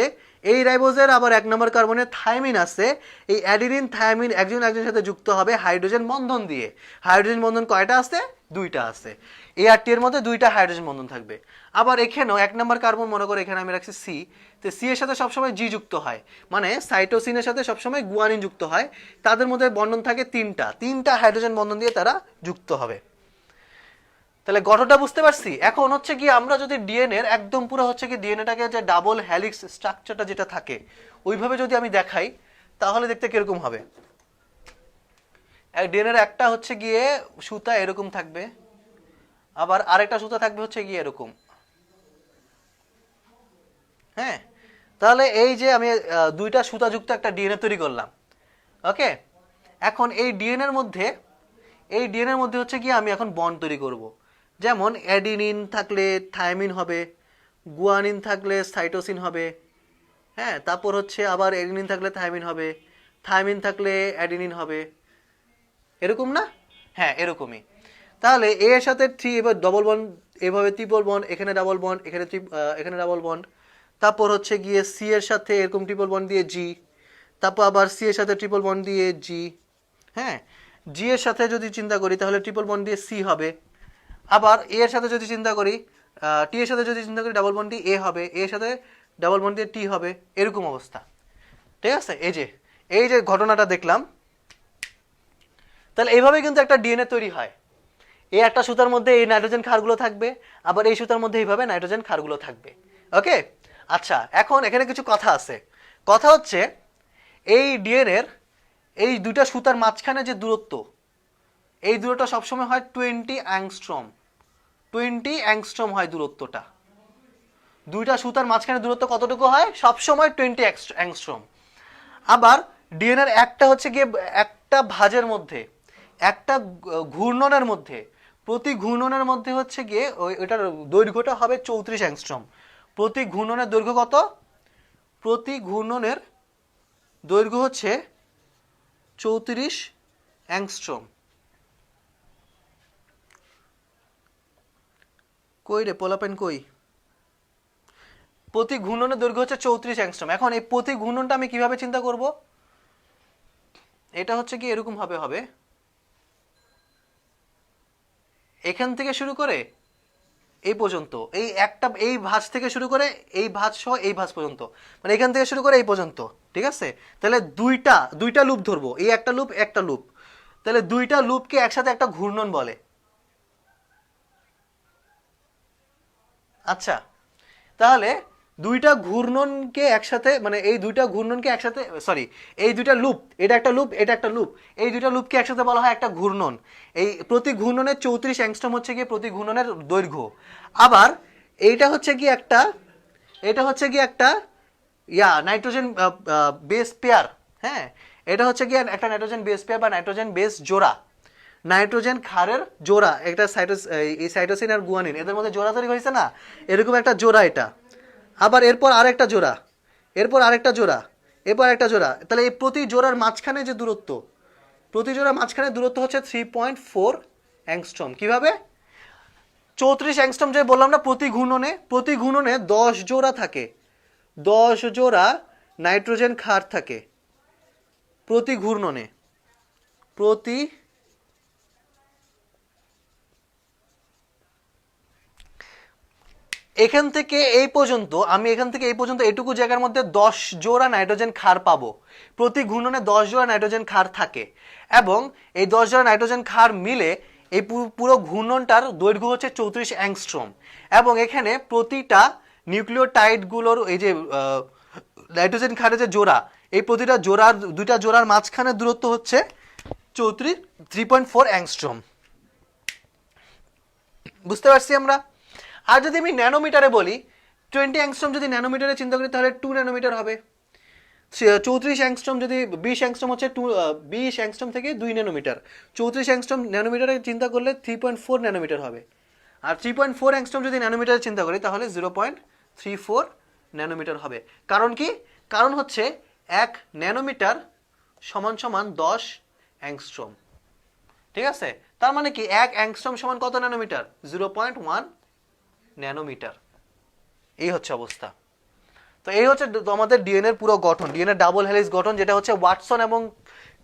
এই রাইবোজের আবার 1 নাম্বার কার্বনে থাইমিন আছে। এই অ্যাডিনিন থাইমিন একজন একজনের সাথে যুক্ত হবে হাইড্রোজেন বন্ধন দিয়ে। হাইড্রোজেন বন্ধন কয়টা আছে? 2টা আছে। এই আর টি এর মধ্যে 2টা হাইড্রোজেন বন্ধন থাকবে। আবার এখানেও 1 নাম্বার কার্বন মনে করে এখানে আমি রাখছি সি, তো সি এর সাথে সবসময় জি যুক্ত হয়, মানে সাইটোসিনের সাথে সবসময় গুয়ানিন যুক্ত হয়। তাদের মধ্যে বন্ধন থাকে 3টা হাইড্রোজেন বন্ধন দিয়ে তারা যুক্ত হবে। তাহলে গঠনটা বুঝতে পারছি। এখন হচ্ছে কি আমরা যদি ডিএনএ এর একদম পুরো হচ্ছে কি ডিএনএটাকে যে ডাবল হেলিক্স স্ট্রাকচারটা যেটা থাকে ওইভাবে যদি আমি দেখাই তাহলে দেখতে কিরকম হবে। ডিএনএ এর একটা হচ্ছে গিয়ে সুতা এরকম থাকবে, আবার আরেকটা সুতা থাকবে হচ্ছে গিয়ে এরকম, হ্যাঁ। তাহলে এই যে আমি 2টা সুতাযুক্ত একটা ডিএনএ তৈরি করলাম, ওকে। এখন এই ডিএনএ এর মধ্যে হচ্ছে কি আমি এখন বন্ড তৈরি করব। যেমন অ্যাডিনিন থাকলে থাইমিন হবে, গুয়ানিন থাকলে সাইটোসিন হবে, হ্যাঁ। তারপর হচ্ছে আবার অ্যাডিনিন থাকলে থাইমিন হবে, থাইমিন থাকলে অ্যাডিনিন হবে, এরকম না? হ্যাঁ, এরকমই। তাহলে এ এর সাথে 3, এবার ডবল বন্ড, এভাবে ট্রিপল বন্ড, এখানে ডাবল বন্ড, এখানে ডাবল বন্ড। তারপর হচ্ছে গিয়ে সি এর সাথে এরকম ট্রিপল বন্ড দিয়ে জি, তারপর আবার সি এর সাথে ট্রিপল বন্ড দিয়ে জি, হ্যাঁ। জি এর সাথে যদি চিন্তা করি তাহলে ট্রিপল বন্ড দিয়ে সি হবে। আবার এ এর সাথে যদি চিন্তা করি, টি এর সাথে যদি চিন্তা করি ডাবল বন্ড দিয়ে এ হবে, এ এর সাথে ডাবল বন্ড দিয়ে টি হবে, এরকম অবস্থা, ঠিক আছে। এই যে ঘটনাটা দেখলাম, তাহলে এইভাবে কিন্তু একটা ডিএনএ তৈরি হয়। এই একটা সুতার মধ্যে এই নাইট্রোজেন ক্ষারগুলো থাকবে, আবার এই সুতার মধ্যে এইভাবে নাইট্রোজেন ক্ষারগুলো থাকবে। ওকে, আচ্ছা এখন এখানে কিছু কথা আছে। কথা হচ্ছে এই ডিএনএর এই দুইটা সুতার মাঝখানে যে দূরত্ব, এই দূরত্বটা সবসময় হয় 20 অ্যাংস্ট্রম। 20 অ্যাংস্ট্রম হয় দূরত্বটা। দুইটা সুতার মাঝখানে দূরত্ব কতটুকু হয়? সবসময় 20 অ্যাংস্ট্রম। আবার ডিএনএর একটা হচ্ছে গিয়ে একটা ভাঁজের মধ্যে, একটা ঘূর্ণনের মধ্যে, প্রতি ঘূর্ণনের মধ্যে হচ্ছে গিয়ে ওইটার দৈর্ঘ্যটা হবে 34 অ্যাংস্ট্রম। প্রতি ঘূর্ণনের দৈর্ঘ্য কত? প্রতি ঘূর্ণনের দৈর্ঘ্য হচ্ছে 34 অ্যাংস্ট্রম। কই রে পোলাপেন কই? প্রতি ঘূর্ণনের দৈর্ঘ্য হচ্ছে 34 অ্যাংস্ট্রম। এখন এই প্রতি ঘূর্ণনটা আমি কিভাবে চিন্তা করব? এটা হচ্ছে কি এরকম ভাবে হবে, এখান থেকে শুরু করে এই পর্যন্ত, এই একটা এই ভাঁজ থেকে শুরু করে এই ভাঁজ সহ এই ভাঁজ পর্যন্ত, মানে এখান থেকে শুরু করে এই পর্যন্ত, ঠিক আছে? তাহলে দুইটা লুপ ধরবো, এই একটা লুপ একটা লুপ, তাহলে দুইটা লুপকে একসাথে একটা ঘূর্ণন বলে। আচ্ছা, তাহলে দুইটা ঘূর্ণনকে একসাথে, মানে এই দুইটা ঘূর্ণনকে একসাথে, সরি এই দুইটা লুপ, এটা একটা লুপ এটা একটা লুপ, এই দুইটা লুপকে একসাথে বলা হয় একটা ঘূর্ণন। এই প্রতি ঘূর্ণনের 34 অ্যাংস্ট্রম হচ্ছে গিয়ে প্রতি ঘূর্ণনের দৈর্ঘ্য। আবার এইটা হচ্ছে কি একটা, এটা হচ্ছে কি একটা নাইট্রোজেন বেস পেয়ার। হ্যাঁ, এটা হচ্ছে কি একটা নাইট্রোজেন বেস পেয়ার বা নাইট্রোজেন বেস জোড়া, নাইট্রোজেন ক্ষারের জোড়া। একটা এই সাইটোসিন আর গুয়ানিন এদের মধ্যে জোড়া তৈরি হয়েছে না, এরকম একটা জোড়া এটা। আবার এরপর আরেকটা জোড়া, এরপর আরেকটা জোড়া, এরপর একটা জোড়া। তাহলে এই প্রতি জোড়ার মাঝখানে যে দূরত্ব, প্রতি জোড়ার মাঝখানে দূরত্ব হচ্ছে 3.4 অ্যাংস্ট্রম। কিভাবে? 34 অ্যাংস্ট্রম যে বললাম না প্রতি ঘূর্ণনে, প্রতি ঘূর্ণনে 10 জোড়া থাকে, 10 জোড়া নাইট্রোজেন ক্ষার থাকে প্রতি ঘূর্ণনে। প্রতি এখান থেকে এই পর্যন্ত, আমি এখান থেকে এই পর্যন্ত এইটুকু জায়গার মধ্যে 10 জোড়া নাইট্রোজেন ক্ষার পাবো। প্রতি ঘূর্ণনে 10 জোড়া নাইট্রোজেন ক্ষার থাকে, এবং এই 10 জোড়া নাইট্রোজেন ক্ষার মিলে এই পুরো ঘূর্ণনটার দৈর্ঘ্য হচ্ছে 34 অ্যাংস্ট্রম। এবং এখানে প্রতিটা নিউক্লিওটাইডগুলোর এই যে নাইট্রোজেন ক্ষারের যে জোড়া, এই প্রতিটা জোড়ার, দুইটা জোড়ার মাঝখানে দূরত্ব হচ্ছে 3.4 অ্যাংস্ট্রম। বুঝতে পারছি আমরা? আর যদি আমি ন্যানোমিটারে বলি, 20 অ্যাংস্ট্রম যদি ন্যানোমিটারে চিন্তা করি তাহলে 2 ন্যানোমিটার হবে। 34 অ্যাংস্ট্রম যদি 20 অ্যাংস্ট্রম হচ্ছে 20 অ্যাংস্ট্রম থেকে 2 ন্যানোমিটার। 34 অ্যাংস্ট্রম ন্যানোমিটারে চিন্তা করলে 3.4 ন্যানোমিটার হবে। আর 3.4 অ্যাংস্ট্রম যদি ন্যানোমিটারে চিন্তা করি তাহলে 0.34 ন্যানোমিটার হবে। কারণ কি? কারণ হচ্ছে 1 ন্যানোমিটার সমান সমান 10 অ্যাংস্ট্রম। ঠিক আছে? তার মানে কি 1 অ্যাংস্ট্রম সমান কত ন্যানোমিটার? 0.1 ন্যানোমিটার। এই হচ্ছে অবস্থা। তো এই হচ্ছে আমাদের ডিএনএর পুরো গঠন, ডিএনএ ডাবল হেলিক্স গঠন, যেটা হচ্ছে ওয়াটসন এবং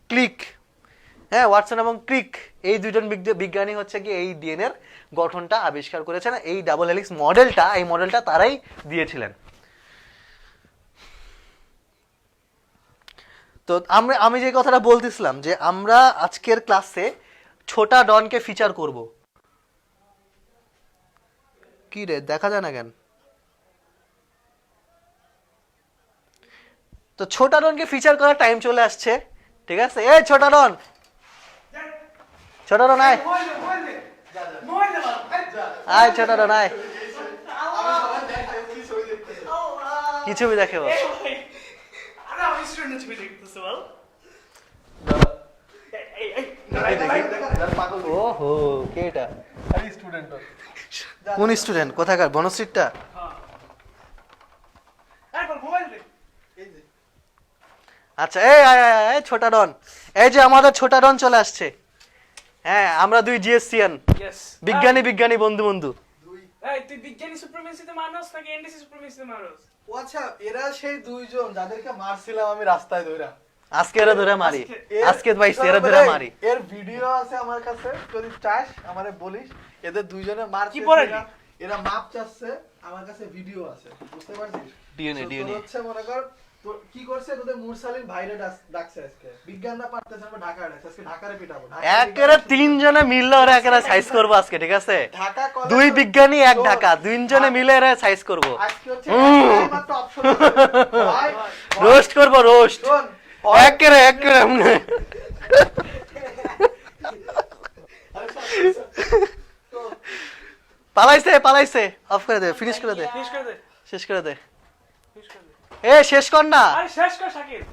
ক্লিক। হ্যাঁ, ওয়াটসন এবং ক্রিক এই দুইজন বিজ্ঞানী হচ্ছে কি এই ডিএনএর গঠনটা আবিষ্কার করেছেন। এই ডাবল হেলিক্স মডেলটা, এই মডেলটা তারাই দিয়েছিলেন। তো আমি যে কথাটা বলতেছিলাম যে আমরা আজকের ক্লাসে ছোটা ডনকে ফিচার করব। কি রে, দেখা যায় না কেন? তো ছোটা ডনকে ফিচার করার টাইম চলে আসছে। ঠিক আছে, এই ছোটা ডন, ছোটা ডন আয়, আয় ছোটা ডন আয়। কি ছবি দেখে বল? ওহো, কে এটা? কোন স্টুডেন্ট? কোথাকার? বনশ্রীটা? আচ্ছা, এই ছোটা ডন, এই যে আমাদের ছোটা ডন চলে আসছে। হ্যাঁ, আমরা দুই জিএসসিয়ান বিজ্ঞানী বন্ধু। এই তুই বিজ্ঞানী সুপ্রিমেসিতে মানস নাকি এনডিসি সুপ্রিমেসিতে মানস? ও আচ্ছা, এরা সেই দুইজন যাদেরকে মারছিলাম আমি রাস্তায় ধরে। আজকে এরা ধরে মারি, আজকে পাইছি এরা ধরে মারি। এর ভিডিও আছে আমার কাছে, যদি চাস আমারে বলিস। এদের দুইজনে মারছে, কি পরে এরা মাপ চাচ্ছে, আমার কাছে ভিডিও আছে। বুঝতে পারছিস? ডিএনএ হচ্ছে মনে কর তো কি করছে তোদের মুরসালিন ভাইরে ডাকছে আজকে বিজ্ঞানরা পারতেছে আমরা ঢাকায় ডাকছে আজকে ঢাকারে পিটাবো একেবারে তিনজনে মিললে ওরা একেবারে সাইজ করবো আজকে, ঠিক আছে? ঢাকা কলেজ দুই বিজ্ঞানী এক শোন, ঢাকা, দুইজনে মিলে এরা সাইজ করবো, আজকে হচ্ছে একটাই মাত্র অপশন আছে ভাই রোস্ট করবো, রোস্ট শোন একেবারে একেবারে তো পালাইছে পালাইছে, অফ করে দে, ফিনিশ করে দে, শেষ করে দে শেষ করে দে, শেষ করে দে এ শেষ কর না। আরে শেষ কর শাকিব